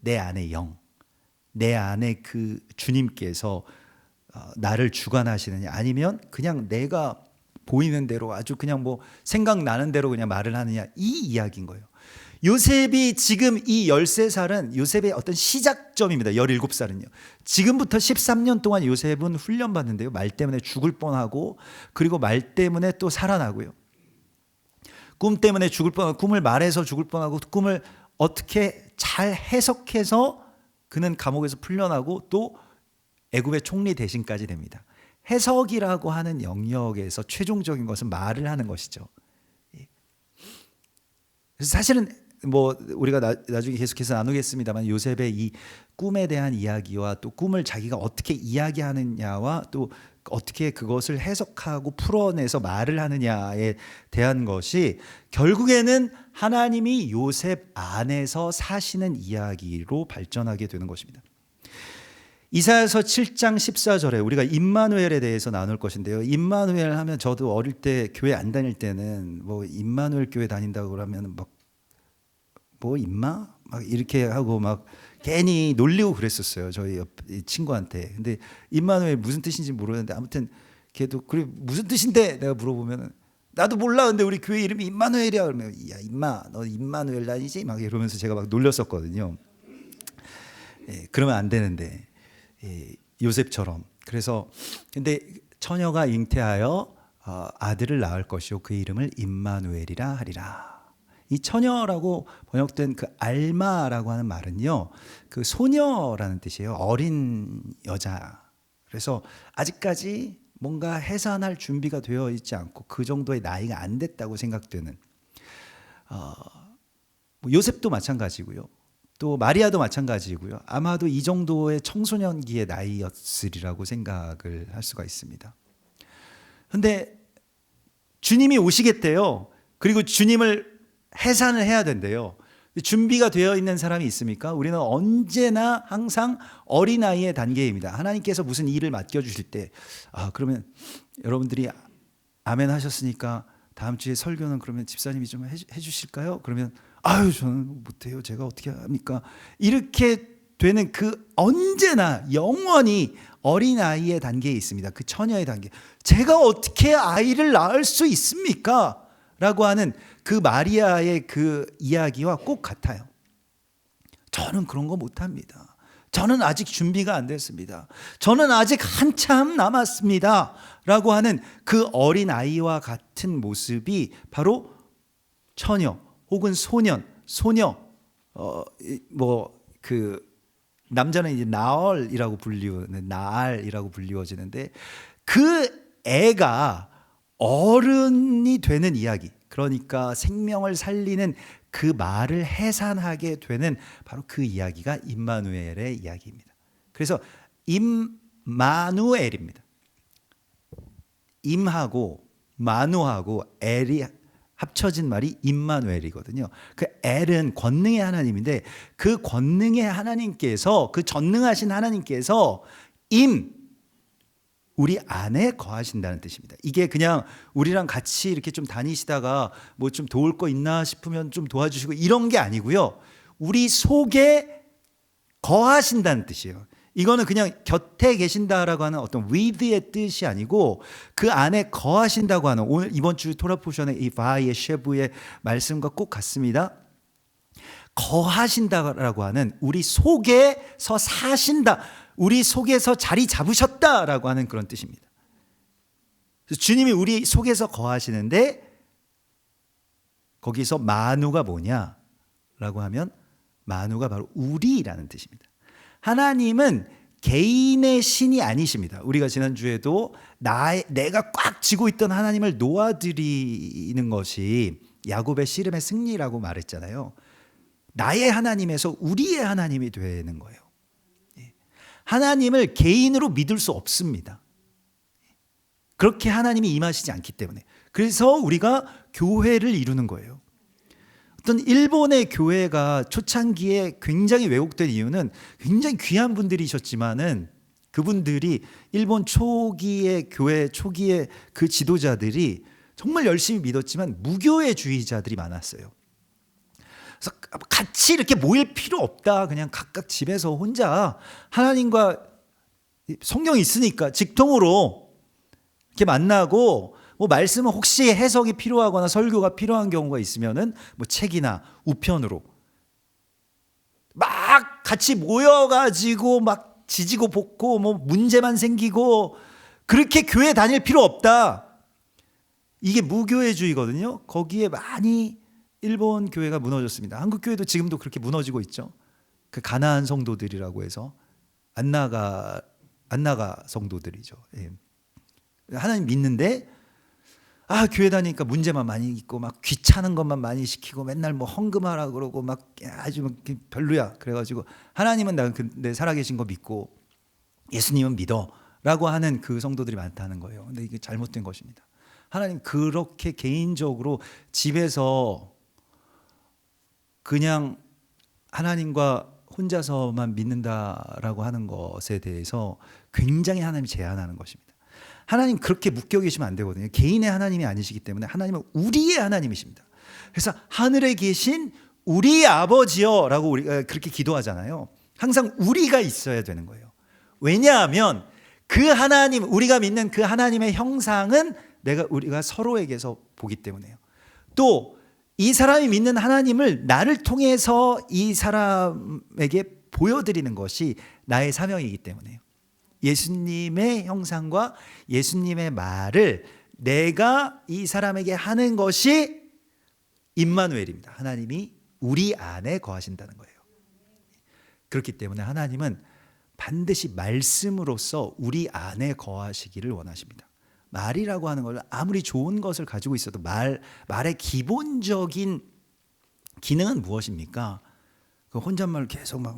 내 안에 영, 내 안에 그 주님께서 나를 주관하시느냐 아니면 그냥 내가 보이는 대로 아주 그냥 뭐 생각나는 대로 그냥 말을 하느냐 이 이야기인 거예요. 요셉이 지금 이 13살은 요셉의 어떤 시작점입니다. 17살은요. 지금부터 13년 동안 요셉은 훈련받는데요. 말 때문에 죽을 뻔하고 그리고 말 때문에 또 살아나고요. 꿈 때문에 죽을 뻔하고 꿈을 말해서 죽을 뻔하고 꿈을 어떻게 잘 해석해서 그는 감옥에서 풀려나고 또 애굽의 총리 대신까지 됩니다. 해석이라고 하는 영역에서 최종적인 것은 말을 하는 것이죠. 그래서 사실은 뭐 우리가 나중에 계속해서 나누겠습니다만 요셉의 이 꿈에 대한 이야기와 또 꿈을 자기가 어떻게 이야기하느냐와 또 어떻게 그것을 해석하고 풀어내서 말을 하느냐에 대한 것이 결국에는 하나님이 요셉 안에서 사시는 이야기로 발전하게 되는 것입니다. 이사야서 7장 14절에 우리가 임마누엘에 대해서 나눌 것인데요. 임마누엘 하면 저도 어릴 때 교회 안 다닐 때는 뭐 임마누엘 교회 다닌다고 그러면 막 뭐 임마 막 이렇게 하고 막 괜히 놀리고 그랬었어요. 저희 옆 친구한테. 근데 임마누엘 무슨 뜻인지 모르는데 아무튼 걔도 그래 무슨 뜻인데 내가 물어보면 나도 몰라. 근데 우리 교회 이름이 임마누엘이야. 그러면 야 임마 너 임마누엘 다니지? 막 이러면서 제가 막 놀렸었거든요. 예, 그러면 안 되는데 요셉처럼. 그래서 근데 처녀가 잉태하여 아들을 낳을 것이요 그 이름을 임마누엘이라 하리라. 이 처녀라고 번역된 그 알마라고 하는 말은요, 그 소녀라는 뜻이에요. 어린 여자. 그래서 아직까지 뭔가 해산할 준비가 되어 있지 않고 그 정도의 나이가 안 됐다고 생각되는. 뭐 요셉도 마찬가지고요. 또 마리아도 마찬가지고요. 아마도 이 정도의 청소년기의 나이였으리라고 생각을 할 수가 있습니다. 그런데 주님이 오시겠대요. 그리고 주님을 해산을 해야 된대요. 준비가 되어 있는 사람이 있습니까? 우리는 언제나 항상 어린아이의 단계입니다. 하나님께서 무슨 일을 맡겨주실 때 그러면 여러분들이 아멘 하셨으니까 다음 주에 설교는 그러면 집사님이 좀 해주실까요? 그러면 아유 저는 못해요. 제가 어떻게 합니까? 이렇게 되는 그 언제나 영원히 어린아이의 단계에 있습니다. 그 처녀의 단계. 제가 어떻게 아이를 낳을 수 있습니까? 라고 하는 그 마리아의 그 이야기와 꼭 같아요. 저는 그런 거 못합니다. 저는 아직 준비가 안 됐습니다. 저는 아직 한참 남았습니다. 라고 하는 그 어린아이와 같은 모습이 바로 처녀 혹은 소년, 소녀, 남자는 이제 나얼이라고 불리워지는데 그 애가 어른이 되는 이야기, 그러니까 생명을 살리는 그 말을 해산하게 되는 바로 그 이야기가 임마누엘의 이야기입니다. 그래서 임마누엘입니다. 임하고 마누하고 엘이 합쳐진 말이 임마누엘이거든요. 그 엘은 권능의 하나님인데 그 권능의 하나님께서, 그 전능하신 하나님께서 우리 안에 거하신다는 뜻입니다. 이게 그냥 우리랑 같이 이렇게 좀 다니시다가 뭐 좀 도울 거 있나 싶으면 좀 도와주시고 이런 게 아니고요. 우리 속에 거하신다는 뜻이에요. 이거는 그냥 곁에 계신다라고 하는 어떤 with의 뜻이 아니고 그 안에 거하신다고 하는, 오늘 이번 주 토라 포션의 이 바이의 쉐브의 말씀과 꼭 같습니다. 거하신다라고 하는 우리 속에서 사신다, 우리 속에서 자리 잡으셨다라고 하는 그런 뜻입니다. 그래서 주님이 우리 속에서 거하시는데 거기서 마누가 뭐냐라고 하면 마누가 바로 우리라는 뜻입니다. 하나님은 개인의 신이 아니십니다. 우리가 지난주에도 내가 꽉 쥐고 있던 하나님을 놓아드리는 것이 야곱의 씨름의 승리라고 말했잖아요. 나의 하나님에서 우리의 하나님이 되는 거예요. 하나님을 개인으로 믿을 수 없습니다. 그렇게 하나님이 임하시지 않기 때문에. 그래서 우리가 교회를 이루는 거예요. 어떤 일본의 교회가 초창기에 굉장히 왜곡된 이유는 굉장히 귀한 분들이셨지만은 그분들이 일본 초기의 교회 초기의 그 지도자들이 정말 열심히 믿었지만 무교회주의자들이 많았어요. 그래서 같이 이렇게 모일 필요 없다. 그냥 각각 집에서 혼자 하나님과 성경이 있으니까 직통으로 이렇게 만나고 뭐 말씀은 혹시 해석이 필요하거나 설교가 필요한 경우가 있으면은 뭐 책이나 우편으로 막 같이 모여가지고 막 지지고 볶고 뭐 문제만 생기고 그렇게 교회 다닐 필요 없다. 이게 무교회주의거든요. 거기에 많이 일본 교회가 무너졌습니다. 한국 교회도 지금도 그렇게 무너지고 있죠. 그 가나안 성도들이라고 해서 안나가 성도들이죠. 예. 하나님 믿는데 교회 다니니까 문제만 많이 있고 막 귀찮은 것만 많이 시키고 맨날 뭐 헌금하라 그러고 막 아주 별로야. 그래가지고 하나님은 내 살아계신 거 믿고 예수님은 믿어라고 하는 그 성도들이 많다는 거예요. 근데 이게 잘못된 것입니다. 하나님 그렇게 개인적으로 집에서 그냥 하나님과 혼자서만 믿는다라고 하는 것에 대해서 굉장히 하나님이 제한하는 것입니다. 하나님 그렇게 묶여 계시면 안 되거든요. 개인의 하나님이 아니시기 때문에 하나님은 우리의 하나님이십니다. 그래서 하늘에 계신 우리 아버지여라고 우리가 그렇게 기도하잖아요. 항상 우리가 있어야 되는 거예요. 왜냐하면 그 하나님, 우리가 믿는 그 하나님의 형상은 우리가 서로에게서 보기 때문에요. 또 이 사람이 믿는 하나님을 나를 통해서 이 사람에게 보여드리는 것이 나의 사명이기 때문에요. 예수님의 형상과 예수님의 말을 내가 이 사람에게 하는 것이 임마누엘입니다. 하나님이 우리 안에 거하신다는 거예요. 그렇기 때문에 하나님은 반드시 말씀으로써 우리 안에 거하시기를 원하십니다. 말이라고 하는 걸 아무리 좋은 것을 가지고 있어도 말의 기본적인 기능은 무엇입니까? 그 혼잣말 계속 막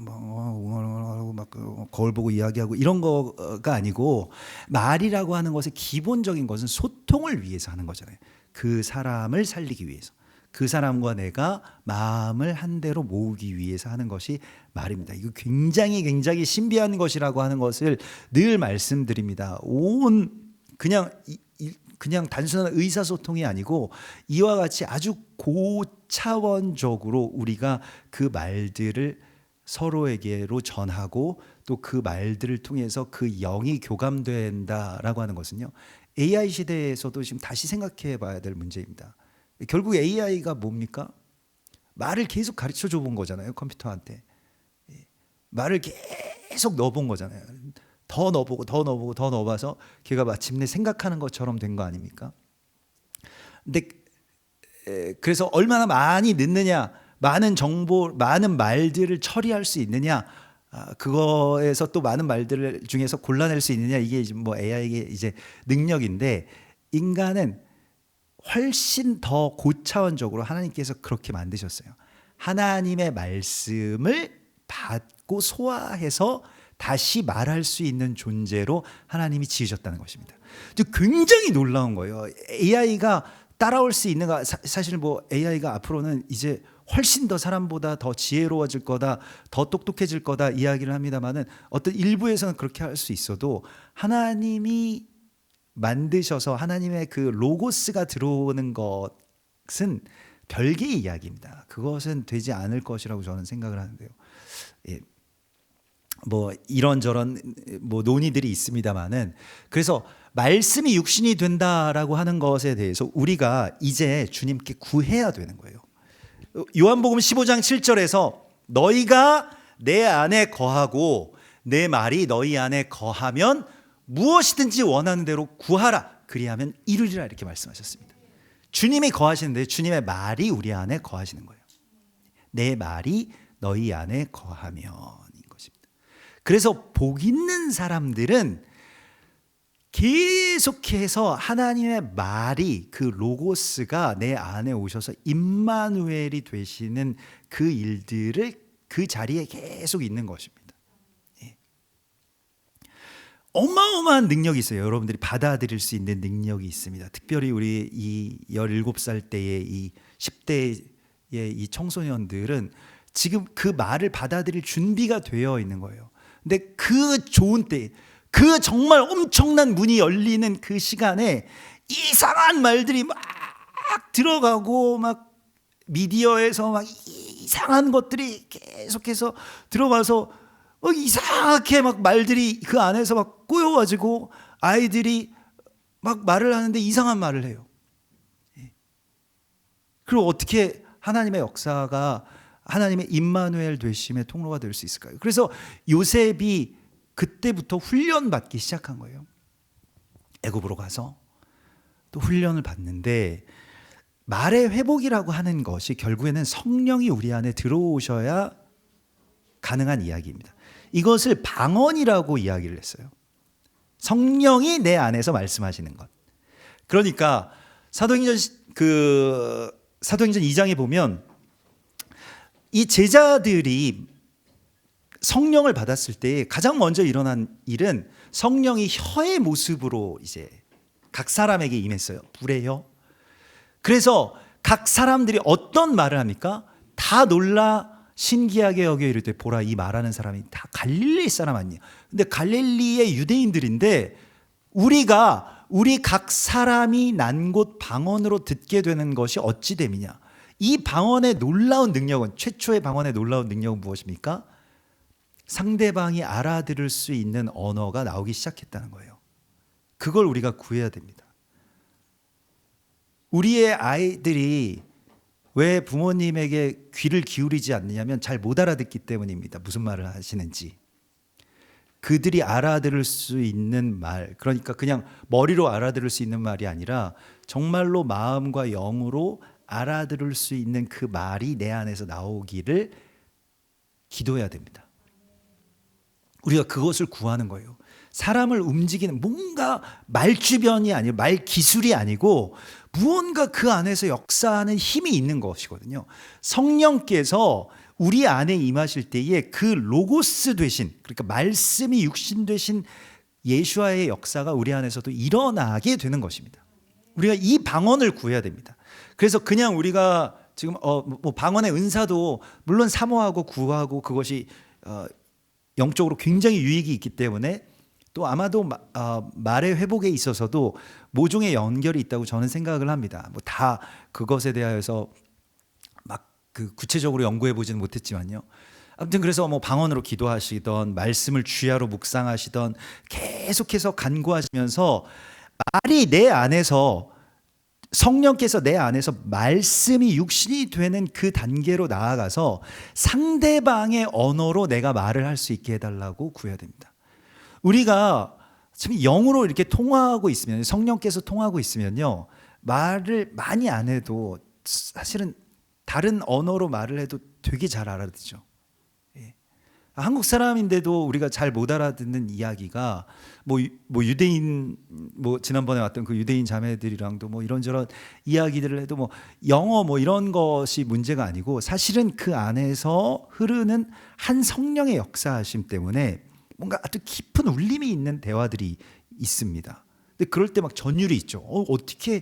거울 보고 이야기하고 이런 거가 아니고, 말이라고 하는 것의 기본적인 것은 소통을 위해서 하는 거잖아요. 그 사람을 살리기 위해서, 그 사람과 내가 마음을 한 대로 모으기 위해서 하는 것이 말입니다. 이거 굉장히 신비한 것이라고 하는 것을 늘 말씀드립니다. 그냥 단순한 의사소통이 아니고 이와 같이 아주 고차원적으로 우리가 그 말들을 서로에게로 전하고 또 그 말들을 통해서 그 영이 교감된다라고 하는 것은요, AI 시대에서도 지금 다시 생각해 봐야 될 문제입니다. 결국 AI가 뭡니까? 말을 계속 가르쳐 줘 본 거잖아요. 컴퓨터한테 말을 계속 넣어본 거잖아요. 더 넣어보고 더 넣어봐서 걔가 마침내 생각하는 것처럼 된 거 아닙니까? 근데 그래서 얼마나 많이 넣느냐, 많은 정보, 많은 말들을 처리할 수 있느냐, 그거에서 또 많은 말들 중에서 골라낼 수 있느냐, 이게 뭐 AI의 이제 능력인데, 인간은 훨씬 더 고차원적으로 하나님께서 그렇게 만드셨어요. 하나님의 말씀을 받고 소화해서 다시 말할 수 있는 존재로 하나님이 지으셨다는 것입니다. 굉장히 놀라운 거예요. AI가 따라올 수 있는가? 사실 뭐 AI가 앞으로는 이제 훨씬 더 사람보다 더 지혜로워질 거다, 더 똑똑해질 거다 이야기를 합니다만은, 어떤 일부에서는 그렇게 할 수 있어도 하나님이 만드셔서 하나님의 그 로고스가 들어오는 것은 별개의 이야기입니다. 그것은 되지 않을 것이라고 저는 생각을 하는데요. 예. 뭐 이런저런 뭐 논의들이 있습니다만은, 그래서 말씀이 육신이 된다라고 하는 것에 대해서 우리가 이제 주님께 구해야 되는 거예요. 요한복음 15장 7절에서 너희가 내 안에 거하고 내 말이 너희 안에 거하면 무엇이든지 원하는 대로 구하라, 그리하면 이루리라, 이렇게 말씀하셨습니다. 주님이 거하시는데 주님의 말이 우리 안에 거하시는 거예요. 내 말이 너희 안에 거하면. 그래서 복 있는 사람들은 계속해서 하나님의 말이, 그 로고스가 내 안에 오셔서 임마누엘이 되시는 그 일들을 그 자리에 계속 있는 것입니다. 예. 어마어마한 능력이 있어요. 여러분들이 받아들일 수 있는 능력이 있습니다. 특별히 우리 이 17살 때의 이 10대의 이 청소년들은 지금 그 말을 받아들일 준비가 되어 있는 거예요. 근데 그 좋은 때, 그 정말 엄청난 문이 열리는 그 시간에 이상한 말들이 막 들어가고, 막 미디어에서 막 이상한 것들이 계속해서 들어가서 이상하게 막 말들이 그 안에서 막 꼬여가지고 아이들이 막 말을 하는데 이상한 말을 해요. 그리고 어떻게 하나님의 역사가, 하나님의 임마누엘 되심의 통로가 될 수 있을까요? 그래서 요셉이 그때부터 훈련받기 시작한 거예요. 애굽으로 가서 또 훈련을 받는데, 말의 회복이라고 하는 것이 결국에는 성령이 우리 안에 들어오셔야 가능한 이야기입니다. 이것을 방언이라고 이야기를 했어요. 성령이 내 안에서 말씀하시는 것. 그러니까 사도행전 2장에 보면 이 제자들이 성령을 받았을 때 가장 먼저 일어난 일은 성령이 혀의 모습으로 이제 각 사람에게 임했어요. 불의 혀. 그래서 각 사람들이 어떤 말을 합니까? 다 놀라 신기하게 여겨 이르되 보라 이 말하는 사람이 다 갈릴리 사람 아니냐. 근데 갈릴리의 유대인들인데 우리 각 사람이 난 곳 방언으로 듣게 되는 것이 어찌 됨이냐. 이 방언의 놀라운 능력은, 최초의 방언의 놀라운 능력은 무엇입니까? 상대방이 알아들을 수 있는 언어가 나오기 시작했다는 거예요. 그걸 우리가 구해야 됩니다. 우리의 아이들이 왜 부모님에게 귀를 기울이지 않느냐면 잘 못 알아듣기 때문입니다. 무슨 말을 하시는지. 그들이 알아들을 수 있는 말, 그러니까 그냥 머리로 알아들을 수 있는 말이 아니라 정말로 마음과 영으로 알아들을 수 있는 그 말이 내 안에서 나오기를 기도해야 됩니다. 우리가 그것을 구하는 거예요. 사람을 움직이는 뭔가 말주변이 아니고 말 기술이 아니고 무언가 그 안에서 역사하는 힘이 있는 것이거든요. 성령께서 우리 안에 임하실 때에 그 로고스 되신, 그러니까 말씀이 육신 되신 예수와의 역사가 우리 안에서도 일어나게 되는 것입니다. 우리가 이 방언을 구해야 됩니다. 그래서 그냥 우리가 지금 뭐 방언의 은사도 물론 사모하고 구하고 그것이 영적으로 굉장히 유익이 있기 때문에 또 아마도 말의 회복에 있어서도 모종의 연결이 있다고 저는 생각을 합니다. 뭐 다 그것에 대하여서 막 그 구체적으로 연구해 보지는 못했지만요. 아무튼 그래서 뭐 방언으로 기도하시던 말씀을 주야로 묵상하시던 계속해서 간구하시면서 말이 내 안에서, 성령께서 내 안에서 말씀이 육신이 되는 그 단계로 나아가서 상대방의 언어로 내가 말을 할 수 있게 해달라고 구해야 됩니다. 우리가 지금 영으로 이렇게 통화하고 있으면, 성령께서 통하고 있으면요, 말을 많이 안 해도 사실은 다른 언어로 말을 해도 되게 잘 알아듣죠. 예. 한국 사람인데도 우리가 잘 못 알아듣는 이야기가 뭐 유대인, 뭐 지난번에 왔던 그 유대인 자매들이랑도 뭐 이런저런 이야기들을 해도 뭐 영어 뭐 이런 것이 문제가 아니고 사실은 그 안에서 흐르는 한 성령의 역사하심 때문에 뭔가 아주 깊은 울림이 있는 대화들이 있습니다. 근데 그럴 때 막 전율이 있죠. 어떻게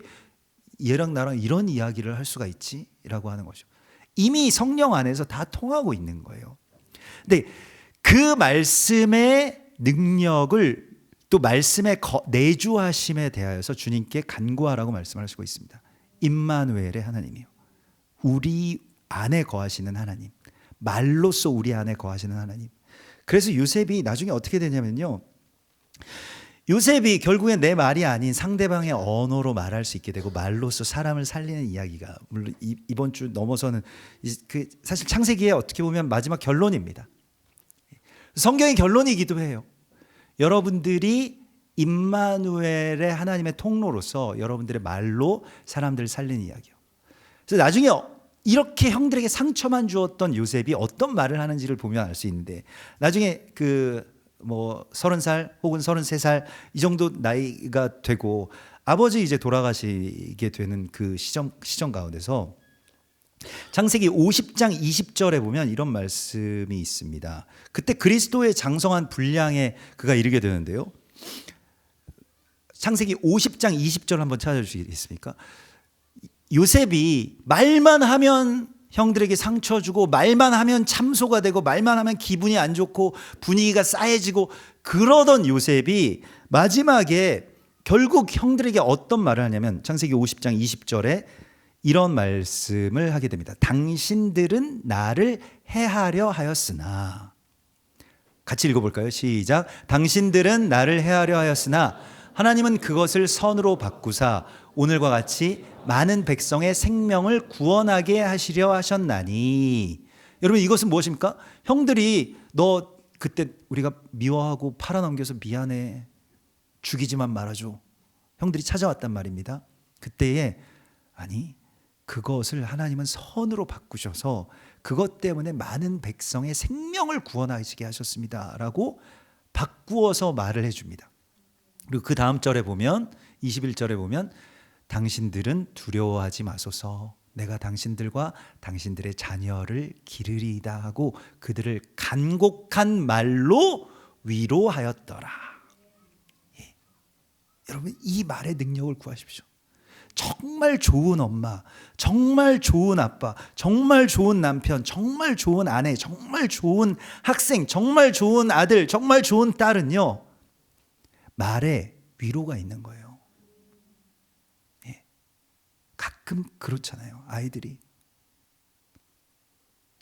얘랑 나랑 이런 이야기를 할 수가 있지? 라고 하는 거죠. 이미 성령 안에서 다 통하고 있는 거예요. 근데 그 말씀의 능력을 또 말씀의 내주하심에 대하여서 주님께 간구하라고 말씀하시고 있습니다. 임마누엘의 하나님이요, 우리 안에 거하시는 하나님, 말로써 우리 안에 거하시는 하나님. 그래서 요셉이 나중에 어떻게 되냐면요, 요셉이 결국엔 내 말이 아닌 상대방의 언어로 말할 수 있게 되고 말로써 사람을 살리는 이야기가, 물론 이번 주 넘어서는 그 사실 창세기의 어떻게 보면 마지막 결론입니다. 성경의 결론이기도 해요. 여러분들이 임마누엘의 하나님의 통로로서 여러분들의 말로 사람들을 살리는 이야기요. 그래서 나중에 이렇게 형들에게 상처만 주었던 요셉이 어떤 말을 하는지를 보면 알 수 있는데, 나중에 뭐 30살 혹은 33살 이 정도 나이가 되고 아버지 이제 돌아가시게 되는 그 시점 가운데서 창세기 50장 20절에 보면 이런 말씀이 있습니다. 그때 그리스도의 장성한 분량에 그가 이르게 되는데요. 창세기 50장 20절 한번 찾아주시겠습니까? 요셉이 말만 하면 형들에게 상처 주고, 말만 하면 참소가 되고, 말만 하면 기분이 안 좋고 분위기가 싸해지고 그러던 요셉이 마지막에 결국 형들에게 어떤 말을 하냐면 창세기 50장 20절에 이런 말씀을 하게 됩니다. 당신들은 나를 해하려 하였으나, 같이 읽어볼까요? 시작. 당신들은 나를 해하려 하였으나 하나님은 그것을 선으로 바꾸사 오늘과 같이 많은 백성의 생명을 구원하게 하시려 하셨나니. 여러분, 이것은 무엇입니까? 형들이 너 그때 우리가 미워하고 팔아넘겨서 미안해, 죽이지만 말아줘, 형들이 찾아왔단 말입니다. 그때에 아니, 그것을 하나님은 선으로 바꾸셔서 그것 때문에 많은 백성의 생명을 구원하시게 하셨습니다 라고 바꾸어서 말을 해줍니다. 그리고 그 다음 절에 보면 21절에 보면 당신들은 두려워하지 마소서, 내가 당신들과 당신들의 자녀를 기르리이다 하고 그들을 간곡한 말로 위로하였더라. 예. 여러분, 이 말의 능력을 구하십시오. 정말 좋은 엄마, 정말 좋은 아빠, 정말 좋은 남편, 정말 좋은 아내, 정말 좋은 학생, 정말 좋은 아들, 정말 좋은 딸은요, 말에 위로가 있는 거예요. 예. 가끔 그렇잖아요. 아이들이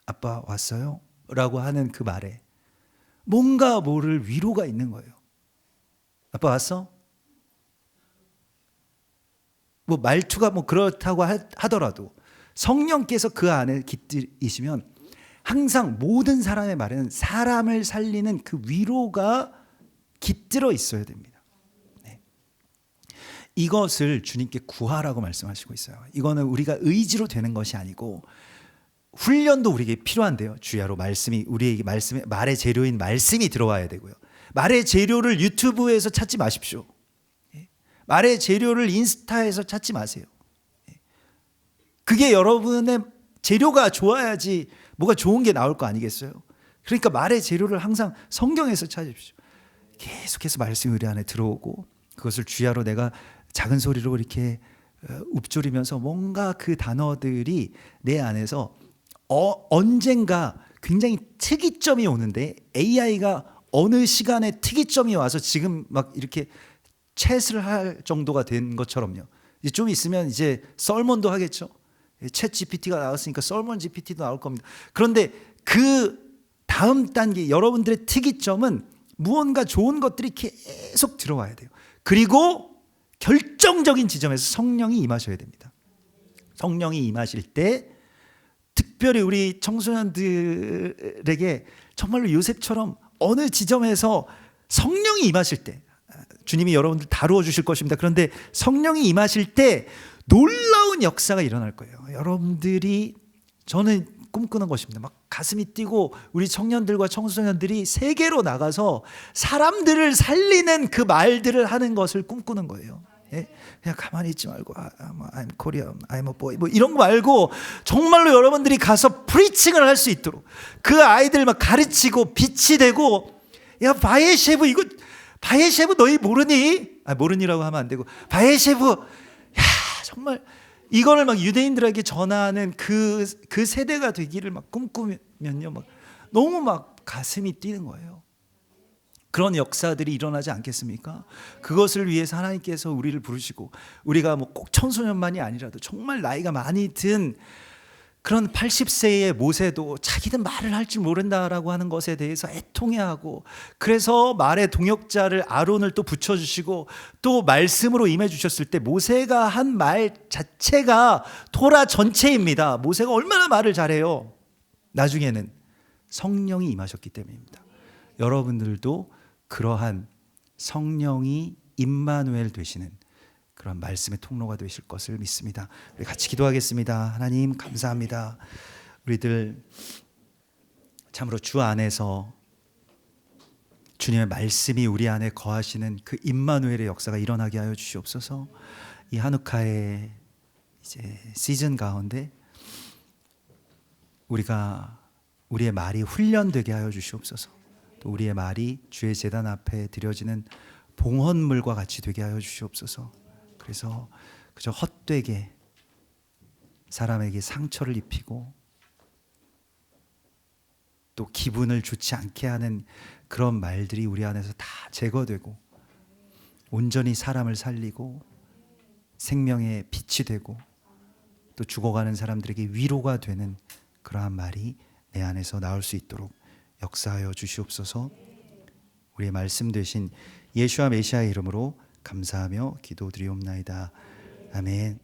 아빠 왔어요? 라고 하는 그 말에 뭔가 모를 위로가 있는 거예요. 아빠 왔어? 뭐 말투가 뭐 그렇다고 하더라도 성령께서 그 안에 깃들이시면 항상 모든 사람의 말에는 사람을 살리는 그 위로가 깃들어 있어야 됩니다. 네. 이것을 주님께 구하라고 말씀하시고 있어요. 이거는 우리가 의지로 되는 것이 아니고 훈련도 우리에게 필요한데요. 주야로 말씀이 우리에게 말의 재료인 말씀이 들어와야 되고요. 말의 재료를 유튜브에서 찾지 마십시오. 말의 재료를 인스타에서 찾지 마세요. 그게 여러분의 재료가 좋아야지 뭐가 좋은 게 나올 거 아니겠어요? 그러니까 말의 재료를 항상 성경에서 찾으십시오. 계속해서 말씀이 우리 안에 들어오고 그것을 주야로 내가 작은 소리로 이렇게 읊조리면서 뭔가 그 단어들이 내 안에서 언젠가 굉장히 특이점이 오는데 AI가 어느 시간에 특이점이 와서 지금 막 이렇게 챗을 할 정도가 된 것처럼요. 이제 좀 있으면 이제 썰몬도 하겠죠. 챗 GPT가 나왔으니까 썰몬 GPT도 나올 겁니다. 그런데 그 다음 단계 여러분들의 특이점은 무언가 좋은 것들이 계속 들어와야 돼요. 그리고 결정적인 지점에서 성령이 임하셔야 됩니다. 성령이 임하실 때 특별히 우리 청소년들에게 정말로 요셉처럼 어느 지점에서 성령이 임하실 때 주님이 여러분들 다루어 주실 것입니다. 그런데 성령이 임하실 때 놀라운 역사가 일어날 거예요. 여러분들이 저는 꿈꾸는 것입니다. 막 가슴이 뛰고 우리 청년들과 청소년들이 세계로 나가서 사람들을 살리는 그 말들을 하는 것을 꿈꾸는 거예요. 예? 그냥 가만히 있지 말고 I'm Korean, I'm a boy 뭐 이런 거 말고 정말로 여러분들이 가서 프리칭을 할 수 있도록 그 아이들 막 가르치고 빛이 되고 야 바이에셰브 이거 바이에셰브 너희 모르니? 모르니라고 하면 안 되고 바이에셰브 야 정말 이거를 막 유대인들에게 전하는 그 세대가 되기를 막 꿈꾸면요 막 너무 막 가슴이 뛰는 거예요. 그런 역사들이 일어나지 않겠습니까? 그것을 위해서 하나님께서 우리를 부르시고 우리가 뭐 꼭 청소년만이 아니라도 정말 나이가 많이 든 그런 80세의 모세도 자기는 말을 할 줄 모른다라고 하는 것에 대해서 애통해하고 그래서 말의 동역자를 아론을 또 붙여주시고 또 말씀으로 임해주셨을 때 모세가 한 말 자체가 토라 전체입니다. 모세가 얼마나 말을 잘해요. 나중에는 성령이 임하셨기 때문입니다. 여러분들도 그러한 성령이 임마누엘 되시는 그런 말씀의 통로가 되실 것을 믿습니다. 우리 같이 기도하겠습니다. 하나님 감사합니다. 우리들 참으로 주 안에서 주님의 말씀이 우리 안에 거하시는 그 임마누엘의 역사가 일어나게 하여 주시옵소서. 이 하누카의 이제 시즌 가운데 우리의 말이 훈련되게 하여 주시옵소서. 또 우리의 말이 주의 제단 앞에 드려지는 봉헌물과 같이 되게 하여 주시옵소서. 그래서 그저 헛되게 사람에게 상처를 입히고 또 기분을 좋지 않게 하는 그런 말들이 우리 안에서 다 제거되고 온전히 사람을 살리고 생명의 빛이 되고 또 죽어가는 사람들에게 위로가 되는 그러한 말이 내 안에서 나올 수 있도록 역사하여 주시옵소서. 우리의 말씀 되신 예수와 메시아의 이름으로 감사하며 기도드리옵나이다. 아멘.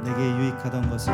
내게 유익하던 것을